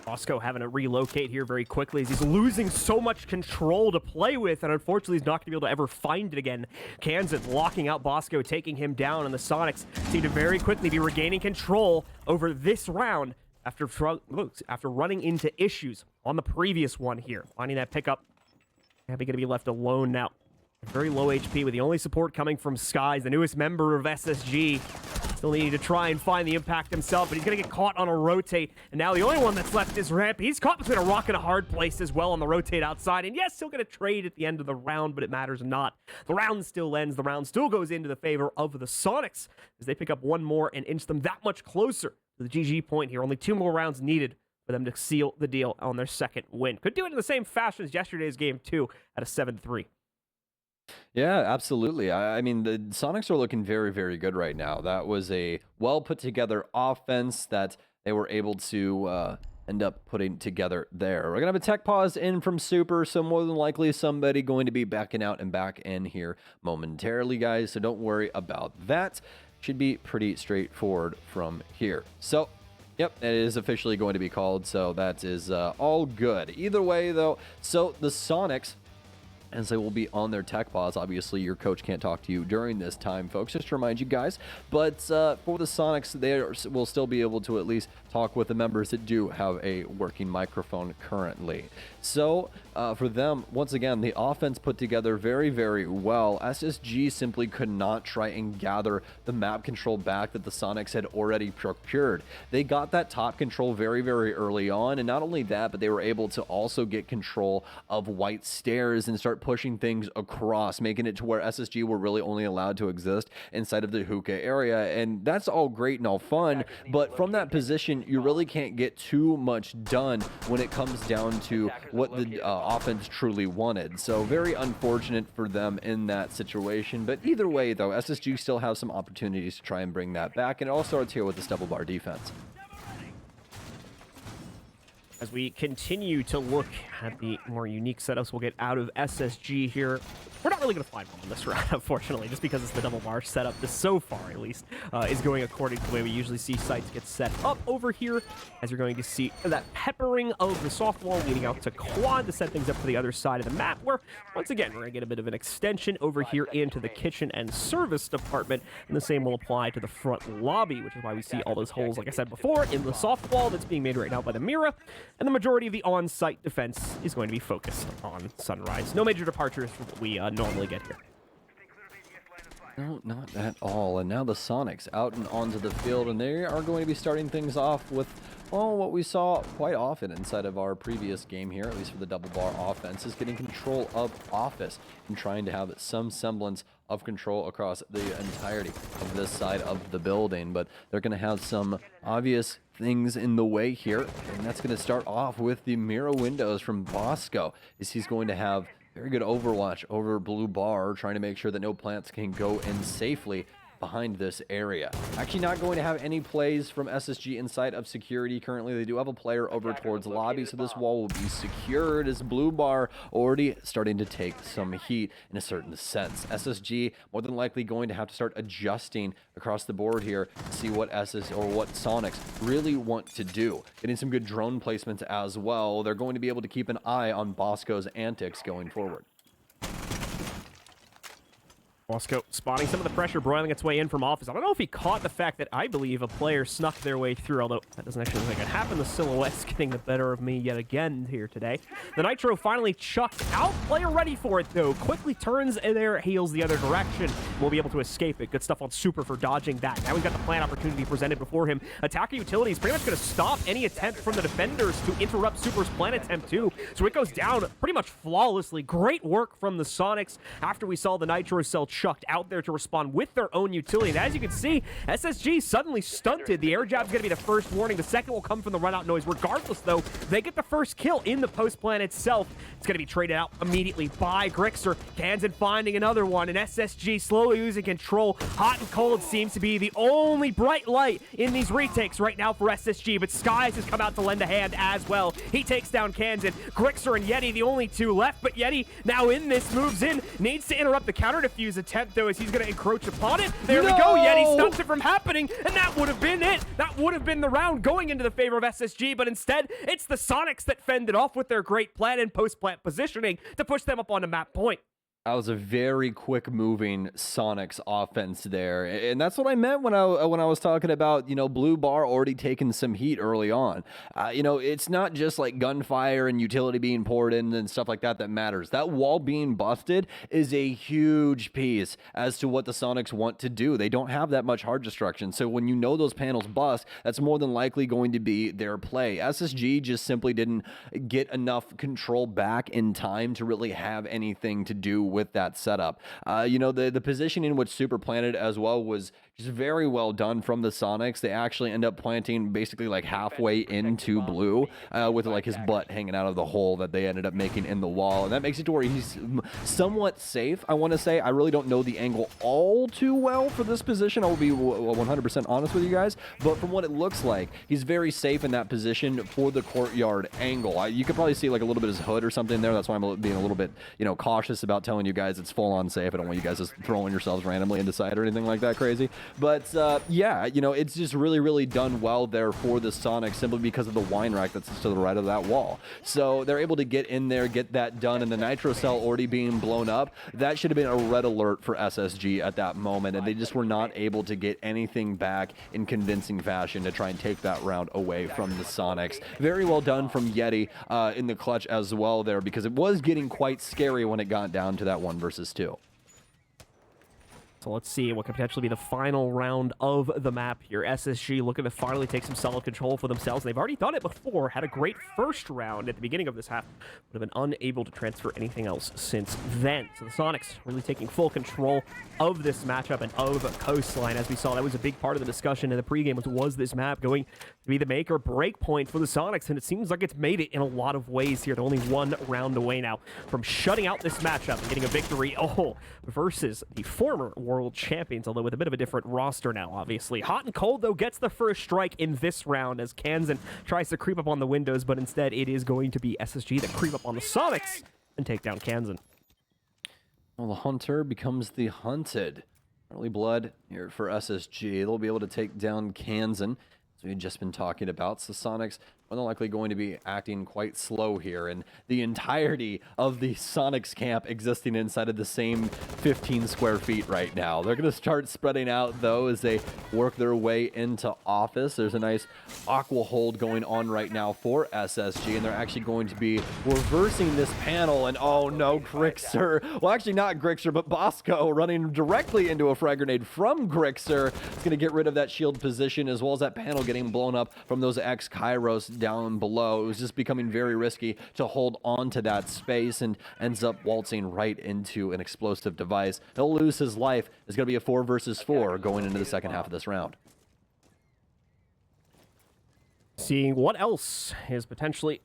Bosco having to relocate here very quickly as he's losing so much control to play with, and unfortunately he's not going to be able to ever find it again. Kansan locking out Bosco, taking him down, and the Sonics seem to very quickly be regaining control over this round after running into issues on the previous one here. Finding that pickup, Happy going to be left alone now. Very low HP with the only support coming from Skies, the newest member of SSG. Still needing to try and find the impact himself, but he's going to get caught on a rotate. And now the only one that's left is Ramp. He's caught between a rock and a hard place as well on the rotate outside. And yes, he'll get a trade at the end of the round, but it matters not. The round still ends. The round still goes into the favor of the Sonics as they pick up one more and inch them that much closer to the GG point here. Only 2 more rounds needed for them to seal the deal on their second win. Could do it in the same fashion as yesterday's game, too, at a 7-3. Yeah, absolutely. I mean, the Sonics are looking very, very good right now. That was a well put together offense that they were able to end up putting together there. We're going to have a tech pause in from Super, so more than likely somebody going to be backing out and back in here momentarily, guys. So don't worry about that. Should be pretty straightforward from here. So yep, it is officially going to be called, so that is all good. Either way, though, so the Sonics, and so we'll be on their tech pause. Obviously, your coach can't talk to you during this time, folks, just to remind you guys. But for the Sonics, they will still be able to at least talk with the members that do have a working microphone currently. So for them, once again, the offense put together very, very well. SSG simply could not try and gather the map control back that the Sonics had already procured. They got that top control very, very early on, and not only that, but they were able to also get control of White Stairs and start pushing things across, making it to where SSG were really only allowed to exist inside of the hookah area. And that's all great and all fun, but from that position, you really can't get too much done when it comes down to what the offense truly wanted. So very unfortunate for them in that situation. But either way, though, SSG still have some opportunities to try and bring that back. And it all starts here with this double bar defense. As we continue to look at the more unique setups we'll get out of SSG here, we're not really going to find one in this round, unfortunately, just because it's the double bar setup. This, so far at least, is going according to the way we usually see sites get set up over here, as you're going to see that peppering of the soft wall leading out to quad to set things up for the other side of the map, where, once again, we're going to get a bit of an extension over here into the kitchen and service department, and the same will apply to the front lobby, which is why we see all those holes, like I said before, in the soft wall that's being made right now by the Mira, and the majority of the on-site defense is going to be focused on Sunrise. No major departures from what we normally get here. No, not at all. And now the Sonics out and onto the field, and they are going to be starting things off with, well, what we saw quite often inside of our previous game here, at least for the double bar offense, is getting control of Office and trying to have some semblance of control across the entirety of this side of the building. But they're going to have some obvious things in the way here, and that's going to start off with the mirror windows from Bosco, as he's going to have very good overwatch over blue bar, trying to make sure that no plants can go in safely. behind this area. Actually not going to have any plays from SSG inside of security currently. They do have a player over towards lobby, so this wall will be secured as Blue Bar already starting to take some heat in a certain sense. SSG more than likely going to have to start adjusting across the board here to see what what Soniqs really want to do. Getting some good drone placements as well. They're going to be able to keep an eye on Bosco's antics going forward. Bosco spotting some of the pressure broiling its way in from office. I don't know if he caught the fact that I believe a player snuck their way through, although that doesn't actually look like it happened. The silhouette's getting the better of me yet again here today. The Nitro finally chucked out. Player ready for it, though. Quickly turns their heels the other direction. We'll be able to escape it. Good stuff on Super for dodging that. Now we've got the plant opportunity presented before him. Attacker utility is pretty much going to stop any attempt from the defenders to interrupt Super's plant attempt, too. So it goes down pretty much flawlessly. Great work from the Soniqs after we saw the Nitro cell chucked out there to respond with their own utility. And as you can see, SSG suddenly stunted. The air jab's going to be the first warning. The second will come from the run-out noise. Regardless, though, they get the first kill in the post-plant itself. It's going to be traded out immediately by Grixer. Kansan finding another one, and SSG slowly losing control. Hot and Cold seems to be the only bright light in these retakes right now for SSG, but Skies has come out to lend a hand as well. He takes down Kansan. Grixer and Yeti, the only two left, but Yeti now in this, moves in, needs to interrupt the counter defuse attempt, though, as he's going to encroach upon it. There we go. Yeti stops it from happening, and that would have been it. That would have been the round going into the favor of SSG, but instead, it's the Soniqs that fended off with their great plan and post-plant positioning to push them up onto map point. That was a very quick moving Soniqs offense there. And that's what I meant when I was talking about, Blue Bar already taking some heat early on. It's not just like gunfire and utility being poured in and stuff like that that matters. That wall being busted is a huge piece as to what the Soniqs want to do. They don't have that much hard destruction. So when those panels bust, that's more than likely going to be their play. SSG just simply didn't get enough control back in time to really have anything to do with that setup. The positioning which Super planted as well was just very well done from the Soniqs. They actually end up planting basically like halfway into blue with like his butt hanging out of the hole that they ended up making in the wall. And that makes it to where he's somewhat safe, I want to say. I really don't know the angle all too well for this position. I will be 100% honest with you guys. But from what it looks like, he's very safe in that position for the courtyard angle. You could probably see like a little bit of his hood or something there. That's why I'm being a little bit, cautious about telling you guys it's full on safe. I don't want you guys just throwing yourselves randomly into sight or anything like that crazy. But it's just really, really done well there for the Soniqs simply because of the wine rack that's to the right of that wall. So they're able to get in there, get that done, and the Nitro cell already being blown up. That should have been a red alert for SSG at that moment, and they just were not able to get anything back in convincing fashion to try and take that round away from the Soniqs. Very well done from Yeti in the clutch as well there, because it was getting quite scary when it got down to that 1 versus 2. So let's see what could potentially be the final round of the map here. SSG looking to finally take some solid control for themselves. They've already done it before, had a great first round at the beginning of this half, but have been unable to transfer anything else since then. So the Soniqs really taking full control of this matchup and of Coastline. As we saw, that was a big part of the discussion in the pregame, was this map going to be the make or break point for the Soniqs? And it seems like it's made it in a lot of ways here. They're only 1 round away now from shutting out this matchup and getting a victory versus the former world champions, although with a bit of a different roster now, obviously. Hot and Cold, though, gets the first strike in this round as Kansan tries to creep up on the windows, but instead it is going to be SSG that creep up on the Soniqs and take down Kansan. Well, the hunter becomes the hunted. Early blood here for SSG. They'll be able to take down Kansan, as we've just been talking about. So Soniqs are likely going to be acting quite slow here, and the entirety of the Soniqs camp existing inside of the same 15 square feet right now. They're going to start spreading out, though, as they work their way into office. There's a nice aqua hold going on right now for SSG, and they're actually going to be reversing this panel, and oh no, Grixer. Well, actually not Grixer, but Bosco running directly into a frag grenade from Grixer. It's going to get rid of that shield position, as well as that panel getting blown up from those X-Kairos down below. It was just becoming very risky to hold on to that space, and ends up waltzing right into an explosive device. He'll lose his life. It's going to be a 4 versus 4 going into the second half of this round. Seeing what else is potentially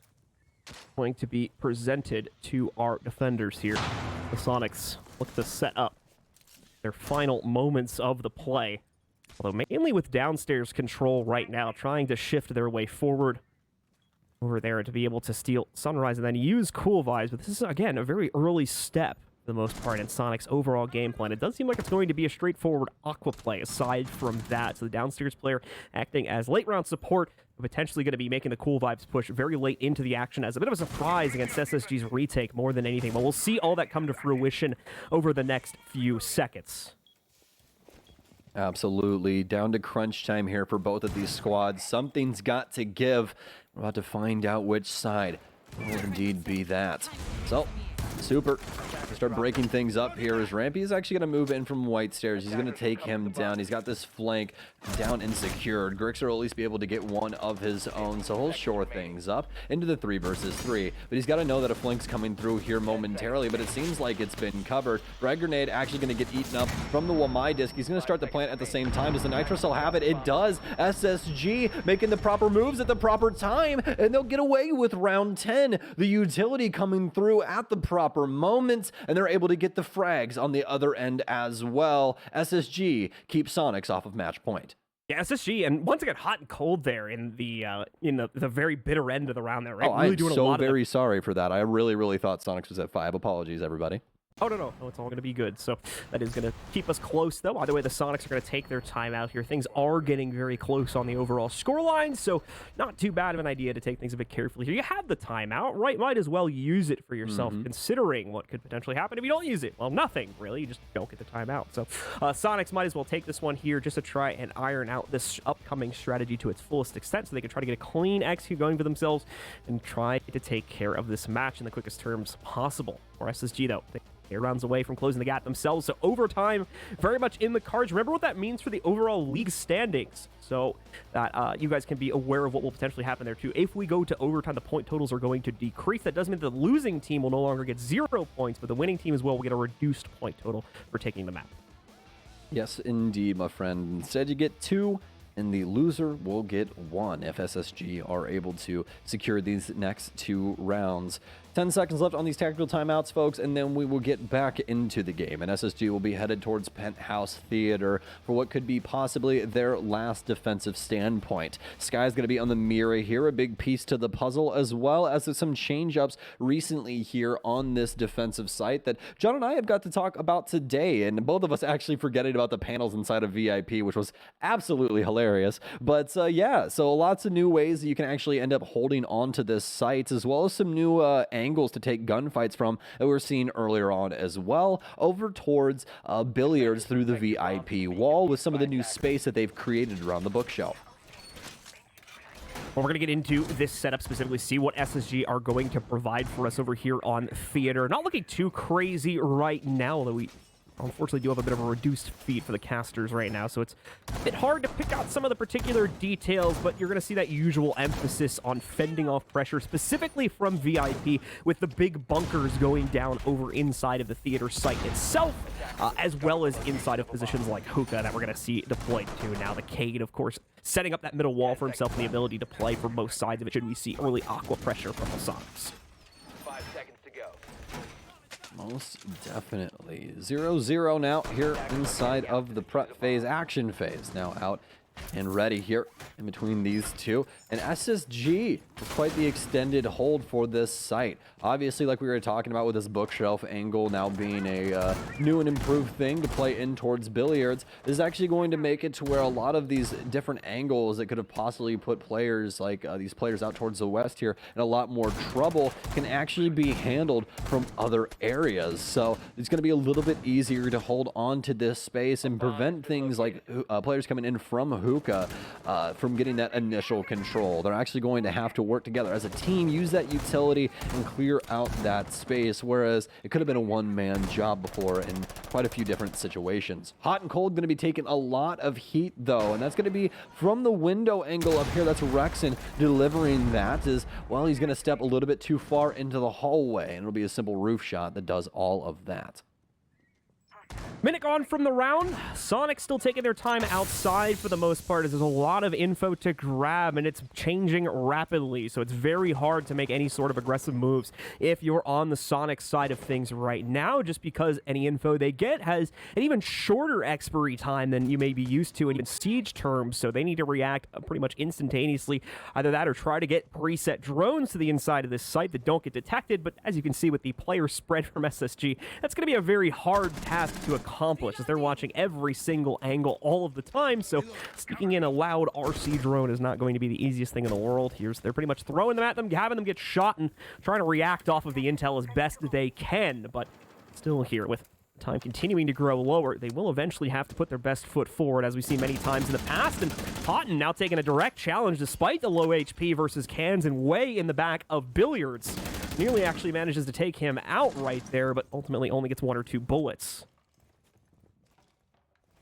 going to be presented to our defenders here. The Soniqs look to set up their final moments of the play. Although mainly with downstairs control right now, trying to shift their way forward over there to be able to steal Sunrise and then use Cool Vibes. But this is, again, a very early step for the most part in Soniqs' overall game plan. It does seem like it's going to be a straightforward Aqua play aside from that. So the downstairs player acting as late round support, potentially going to be making the Cool Vibes push very late into the action as a bit of a surprise against SSG's retake more than anything. But we'll see all that come to fruition over the next few seconds. Absolutely. Down to crunch time here for both of these squads. Something's got to give. We're about to find out which side will indeed be that. So, Super start breaking things up here as Rampy is actually going to move in from White Stairs. He's going to take him down. He's got this flank down and secured. Grixer will at least be able to get one of his own, so he'll shore things up into the 3 versus 3. But he's got to know that a flank's coming through here momentarily, but it seems like it's been covered. Frag Grenade actually going to get eaten up from the Wamai disc. He's going to start the plant at the same time. Does the Nitro Cell have it? It does. SSG making the proper moves at the proper time, and they'll get away with round 10. The utility coming through at the proper moment, and they're able to get the frags on the other end as well. SSG keeps Soniqs off of match point. Yeah, SSG, and once again, hot and cold there in the very bitter end of the round there, right? Oh, I'm so very sorry for that. I really thought Soniqs was at 5. Apologies, everybody. Oh, no, it's all going to be good. So that is going to keep us close, though. Either way, the Soniqs are going to take their time out here. Things are getting very close on the overall scoreline, so not too bad of an idea to take things a bit carefully here. You have the timeout, right? Might as well use it for yourself, considering what could potentially happen if you don't use it. Well, nothing, really. You just don't get the timeout. So Soniqs might as well take this one here just to try and iron out this upcoming strategy to its fullest extent so they can try to get a clean execute going for themselves and try to take care of this match in the quickest terms possible. For SSG, though, they're rounds away from closing the gap themselves, so overtime very much in the cards. Remember what that means for the overall league standings, so that you guys can be aware of what will potentially happen there too. If we go to overtime, the point totals are going to decrease. That does mean the losing team will no longer get 0 points, but the winning team as well will get a reduced point total for taking the map. Yes, indeed, my friend. Instead, you get 2, and the loser will get 1 if SSG are able to secure these next 2 rounds. 10 seconds left on these tactical timeouts, folks, and then we will get back into the game. And SSG will be headed towards Penthouse Theater for what could be possibly their last defensive standpoint. Sky's going to be on the mirror here, a big piece to the puzzle, as well as some change-ups recently here on this defensive site that John and I have got to talk about today, and both of us actually forgetting about the panels inside of VIP, which was absolutely hilarious. But yeah, so lots of new ways that you can actually end up holding on to this site, as well as some new angles to take gunfights from that we were seeing earlier on as well, over towards billiards through the VIP wall with some of the new space that they've created around the bookshelf. Well, we're going to get into this setup specifically, see what SSG are going to provide for us over here on Theater. Not looking too crazy right now, though we unfortunately do have a bit of a reduced feed for the casters right now, so it's a bit hard to pick out some of the particular details, but you're going to see that usual emphasis on fending off pressure, specifically from VIP, with the big bunkers going down over inside of the theater site itself, as well as inside of positions like Hookah that we're going to see deployed to now. The Cade, of course, setting up that middle wall for himself and the ability to play for both sides of it should we see early Aqua pressure from the Soniqs. 5 seconds to go. Most definitely. 0-0 now here inside of the prep phase, action phase now out and ready here in between these two. And SSG is quite the extended hold for this site. Obviously, like we were talking about with this bookshelf angle now being a new and improved thing to play in towards billiards, this is actually going to make it to where a lot of these different angles that could have possibly put players like these players out towards the west here in a lot more trouble can actually be handled from other areas. So it's going to be a little bit easier to hold on to this space and prevent things like players coming in from Hookah from getting that initial control. They're actually going to have to work together as a team, use that utility, and clear out that space, whereas it could have been a one-man job before in quite a few different situations. Hot and Cold going to be taking a lot of heat, though, and that's going to be from the window angle up here. That's Rexon delivering that as, well, he's going to step a little bit too far into the hallway, and it'll be a simple roof shot that does all of that. Minute gone from the round. Soniqs still taking their time outside for the most part, as there's a lot of info to grab, and it's changing rapidly, so it's very hard to make any sort of aggressive moves if you're on the Soniqs side of things right now, just because any info they get has an even shorter expiry time than you may be used to in siege terms, so they need to react pretty much instantaneously. Either that or try to get preset drones to the inside of this site that don't get detected, but as you can see with the player spread from SSG, that's going to be a very hard task to accomplish, as they're watching every single angle all of the time, so sneaking in a loud RC drone is not going to be the easiest thing in the world. They're pretty much throwing them at them, having them get shot, and trying to react off of the intel as best they can, but still here with time continuing to grow lower, they will eventually have to put their best foot forward, as we've seen many times in the past, and Houghton now taking a direct challenge despite the low HP versus Cans and way in the back of Billiards. Nearly actually manages to take him out right there, but ultimately only gets 1 or 2 bullets.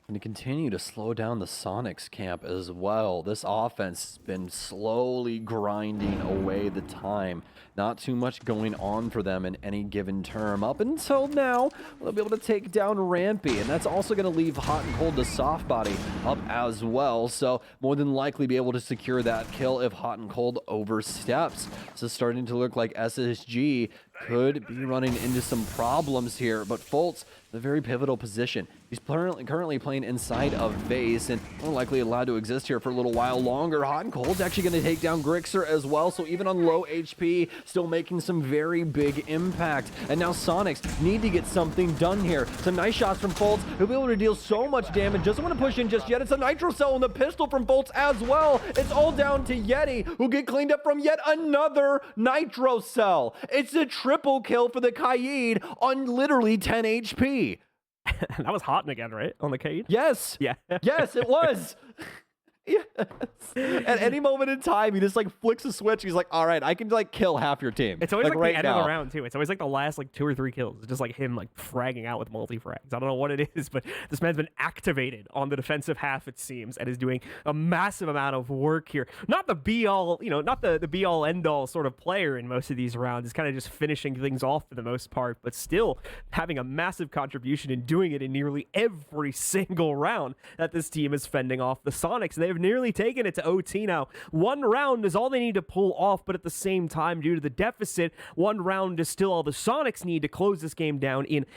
And to continue to slow down the Soniqs camp as well. This offense has been slowly grinding away the time. Not too much going on for them in any given term. Up until now, they'll be able to take down Rampy, and that's also going to leave Hot and Cold, the soft body, up as well. So more than likely be able to secure that kill if Hot and Cold oversteps. So starting to look like SSG could be running into some problems here, but Fultz, the very pivotal position. He's currently playing inside of base and more likely allowed to exist here for a little while longer. Hot and Cold's actually going to take down Grixer as well, so even on low HP, still making some very big impact. And now Soniqs need to get something done here. Some nice shots from Fultz. He'll be able to deal so much damage. Doesn't want to push in just yet. It's a Nitro Cell and the pistol from Fultz as well. It's all down to Yeti, who'll get cleaned up from yet another Nitro Cell. It's a triple kill for the Kaid on literally 10 HP. That was Houghton again, right? On the Kaid? Yes. Yeah. Yes, it was. Yes. At any moment in time, he just like flicks a switch. He's like, all right, I can like kill half your team. It's always like right the end now. of the round too. It's always like the last like 2 or 3 kills. It's just like him like fragging out with multi-frags. I don't know what it is, but this man's been activated on the defensive half, it seems, and is doing a massive amount of work here. Not the be-all, not the be-all, end-all sort of player in most of these rounds. He's kind of just finishing things off for the most part, but still having a massive contribution and doing it in nearly every single round that this team is fending off the Soniqs. They've nearly taken it to OT now. 1 round is all they need to pull off, but at the same time, due to the deficit, 1 round is still all the Soniqs need to close this game down in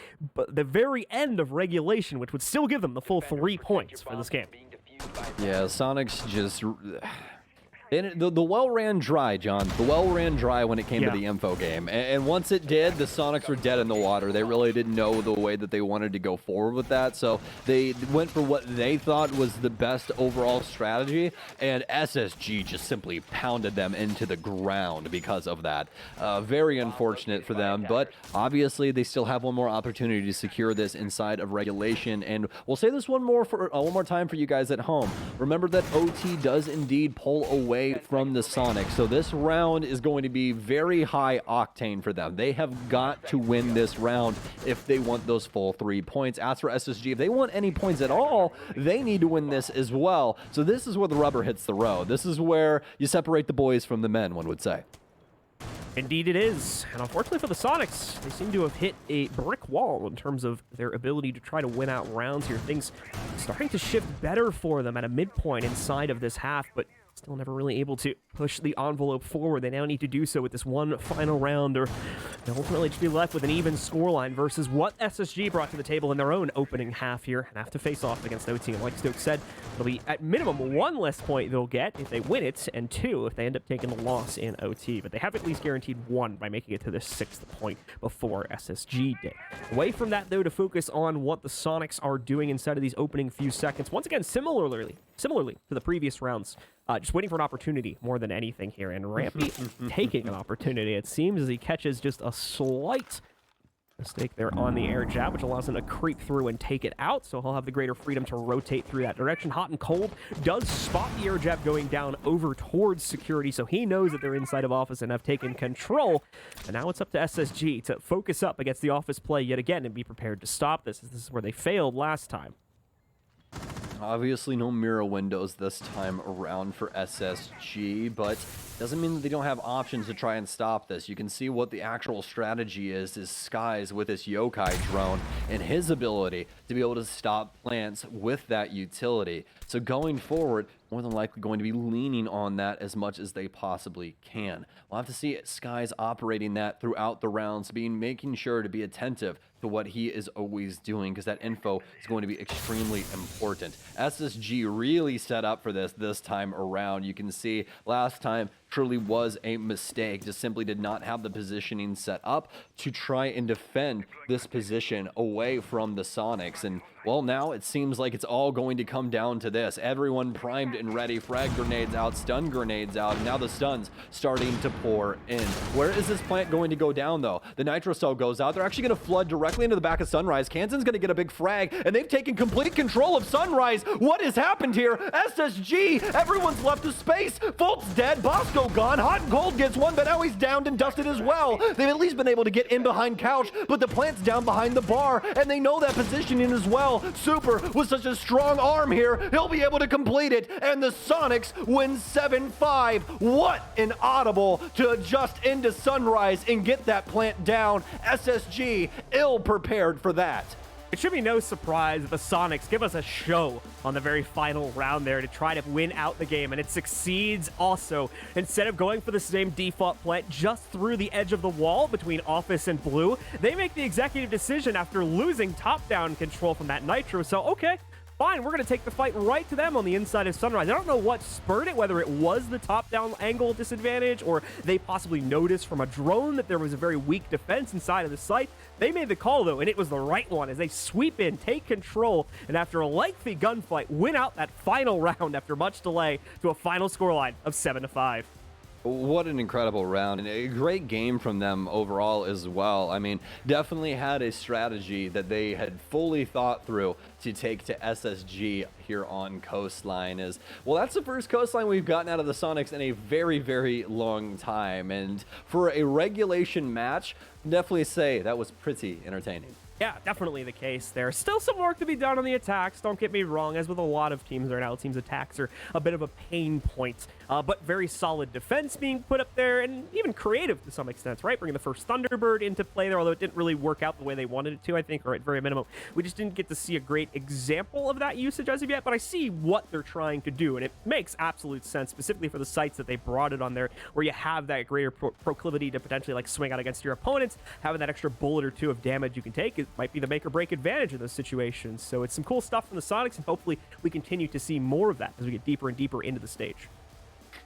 the very end of regulation, which would still give them the full 3 points for this game. Yeah, Soniqs just... And the well ran dry, John. The well ran dry when it came to the info game. And once it did, the Soniqs were dead in the water. They really didn't know the way that they wanted to go forward with that. So they went for what they thought was the best overall strategy. And SSG just simply pounded them into the ground because of that. Very unfortunate for them. But obviously, they still have one more opportunity to secure this inside of regulation. And we'll say this one more time for you guys at home. Remember that OT does indeed pull away from the Soniqs, so this round is going to be very high octane for them. They have got to win this round if they want those full 3 points. As for SSG, if they want any points at all, they need to win this as well. So this is where the rubber hits the road. This is where you separate the boys from the men, one would say. Indeed it is, and unfortunately for the Soniqs, they seem to have hit a brick wall in terms of their ability to try to win out rounds here. Things starting to shift better for them at a midpoint inside of this half, but still never really able to push the envelope forward. They now need to do so with this one final round, or they'll ultimately just be left with an even scoreline versus what SSG brought to the table in their own opening half here, and have to face off against OT. And like Stokes said, it'll be at minimum 1 less point they'll get if they win it, and 2 if they end up taking the loss in OT. But they have at least guaranteed 1 by making it to this 6th point before SSG did. Away from that, though, to focus on what the Soniqs are doing inside of these opening few seconds. Once again, similarly to the previous rounds, just waiting for an opportunity more than anything here, and Rampy taking an opportunity, it seems, as he catches just a slight mistake there on the air jab, which allows him to creep through and take it out, so he'll have the greater freedom to rotate through that direction. Hot and Cold does spot the air jab going down over towards security, so he knows that they're inside of office and have taken control. And now it's up to SSG to focus up against the office play yet again and be prepared to stop this, as this is where they failed last time. Obviously, no mirror windows this time around for SSG, but doesn't mean that they don't have options to try and stop this. You can see what the actual strategy is Skies with this yokai drone and his ability to be able to stop plants with that utility. So going forward, more than likely going to be leaning on that as much as they possibly can. We'll have to see Skies operating that throughout the rounds, making sure to be attentive to what he is always doing, because that info is going to be extremely important. SSG really set up for this time around. You can see last time truly was a mistake, just simply did not have the positioning set up to try and defend this position away from the Sonics. And well, now it seems like it's all going to come down to this. Everyone primed and ready, frag grenades out, stun grenades out, and now the stuns starting to pour in. Where is this plant going to go down though? The nitro cell goes out. They're actually going to flood directly into the back of Sunrise. Kansan's going to get a big frag, and they've taken complete control of Sunrise. What has happened here? SSG, everyone's left to space. Volt's dead, Bosco gone, Hot and Cold gets one, but now he's downed and dusted as well. They've at least been able to get in behind Couch, but the plant's down behind the bar, and they know that positioning as well. Super, with such a strong arm here, he'll be able to complete it, and the Sonics win 7-5. What an audible to adjust into Sunrise and get that plant down. SSG, ill prepared for that. It should be no surprise that the Sonics give us a show on the very final round there to try to win out the game, and it succeeds also. Instead of going for the same default plant just through the edge of the wall between Office and Blue, they make the executive decision after losing top-down control from that Nitro. So, okay, fine, we're going to take the fight right to them on the inside of Sunrise. I don't know what spurred it, whether it was the top-down angle disadvantage or they possibly noticed from a drone that there was a very weak defense inside of the site. They made the call, though, and it was the right one as they sweep in, take control, and after a lengthy gunfight, win out that final round after much delay to a final scoreline of 7-5. What an incredible round, and a great game from them overall as well. I mean, definitely had a strategy that they had fully thought through to take to SSG here on Coastline. Well, that's the first Coastline we've gotten out of the Sonics in a very, very long time, and for a regulation match, definitely say that was pretty entertaining. Yeah, definitely the case there. Still some work to be done on the attacks, don't get me wrong. As with a lot of teams right now, it seems attacks are a bit of a pain point. But very solid defense being put up there, and even creative to some extent, right? Bringing the first Thunderbird into play there, although it didn't really work out the way they wanted it to, I think, or at very minimum. We just didn't get to see a great example of that usage as of yet, but I see what they're trying to do, and it makes absolute sense, specifically for the sites that they brought it on there, where you have that greater proclivity to potentially like swing out against your opponents. Having that extra bullet or two of damage you can take, it might be the make or break advantage in those situations. So it's some cool stuff from the Sonics, and hopefully we continue to see more of that as we get deeper and deeper into the stage.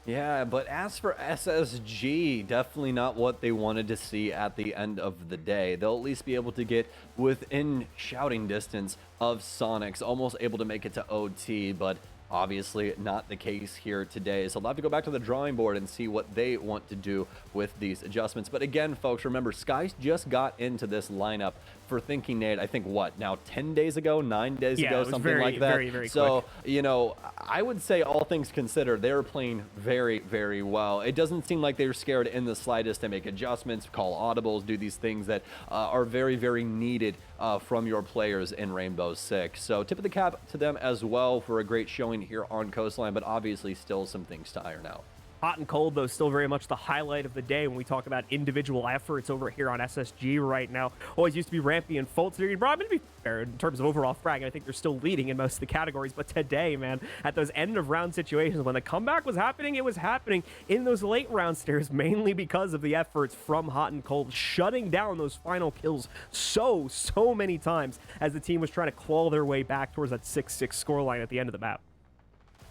Yeah, but as for SSG, definitely not what they wanted to see at the end of the day. They'll at least be able to get within shouting distance of Sonics, almost able to make it to OT, but obviously not the case here today. So they'll have to go back to the drawing board and see what they want to do with these adjustments. But again, folks, remember, Skies just got into this lineup for Thinking Nate, I think, what, now 10 days ago, 9 days ago, something like that. Very so, quick. you know, I would say all things considered, they're playing very, very well. It doesn't seem like they're scared in the slightest to make adjustments, call audibles, do these things that are very, very needed from your players in Rainbow Six. So tip of the cap to them as well for a great showing here on Coastline, but obviously still some things to iron out. Hot and Cold, though, still very much the highlight of the day when we talk about individual efforts over here on SSG right now. Always used to be Rampy and Fultz. They're to be fair in terms of overall frag. I think they're still leading in most of the categories. But today, man, at those end of round situations, when the comeback was happening, it was happening in those late round stares, mainly because of the efforts from Hot and Cold, shutting down those final kills so many times as the team was trying to claw their way back towards that 6-6 scoreline at the end of the map.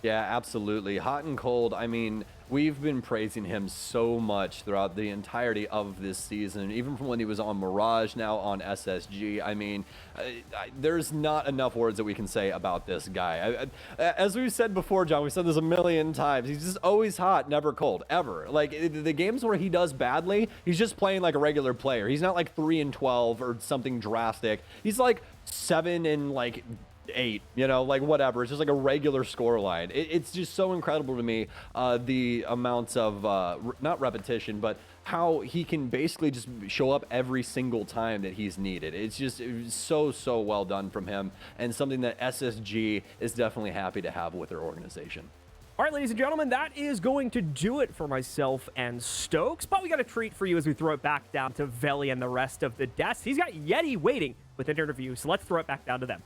Yeah, absolutely. Hot and Cold, I mean, we've been praising him so much throughout the entirety of this season, even from when he was on Mirage, now on SSG. I mean, there's not enough words that we can say about this guy. As we've said before, John, we've said this a million times, he's just always hot, never cold, ever. Like, the games where he does badly, he's just playing like a regular player. He's not like 3-12 or something drastic. He's like 7-8, you know, like whatever. It's just like a regular score line. It's just so incredible to me, the amounts of not repetition, but how he can basically just show up every single time that he's needed. It was so well done from him, and something that SSG is definitely happy to have with their organization. All right, ladies and gentlemen, that is going to do it for myself and Stokes, but we got a treat for you as we throw it back down to Veli and the rest of the desk. He's got Yeti waiting with an interview, so let's throw it back down to them.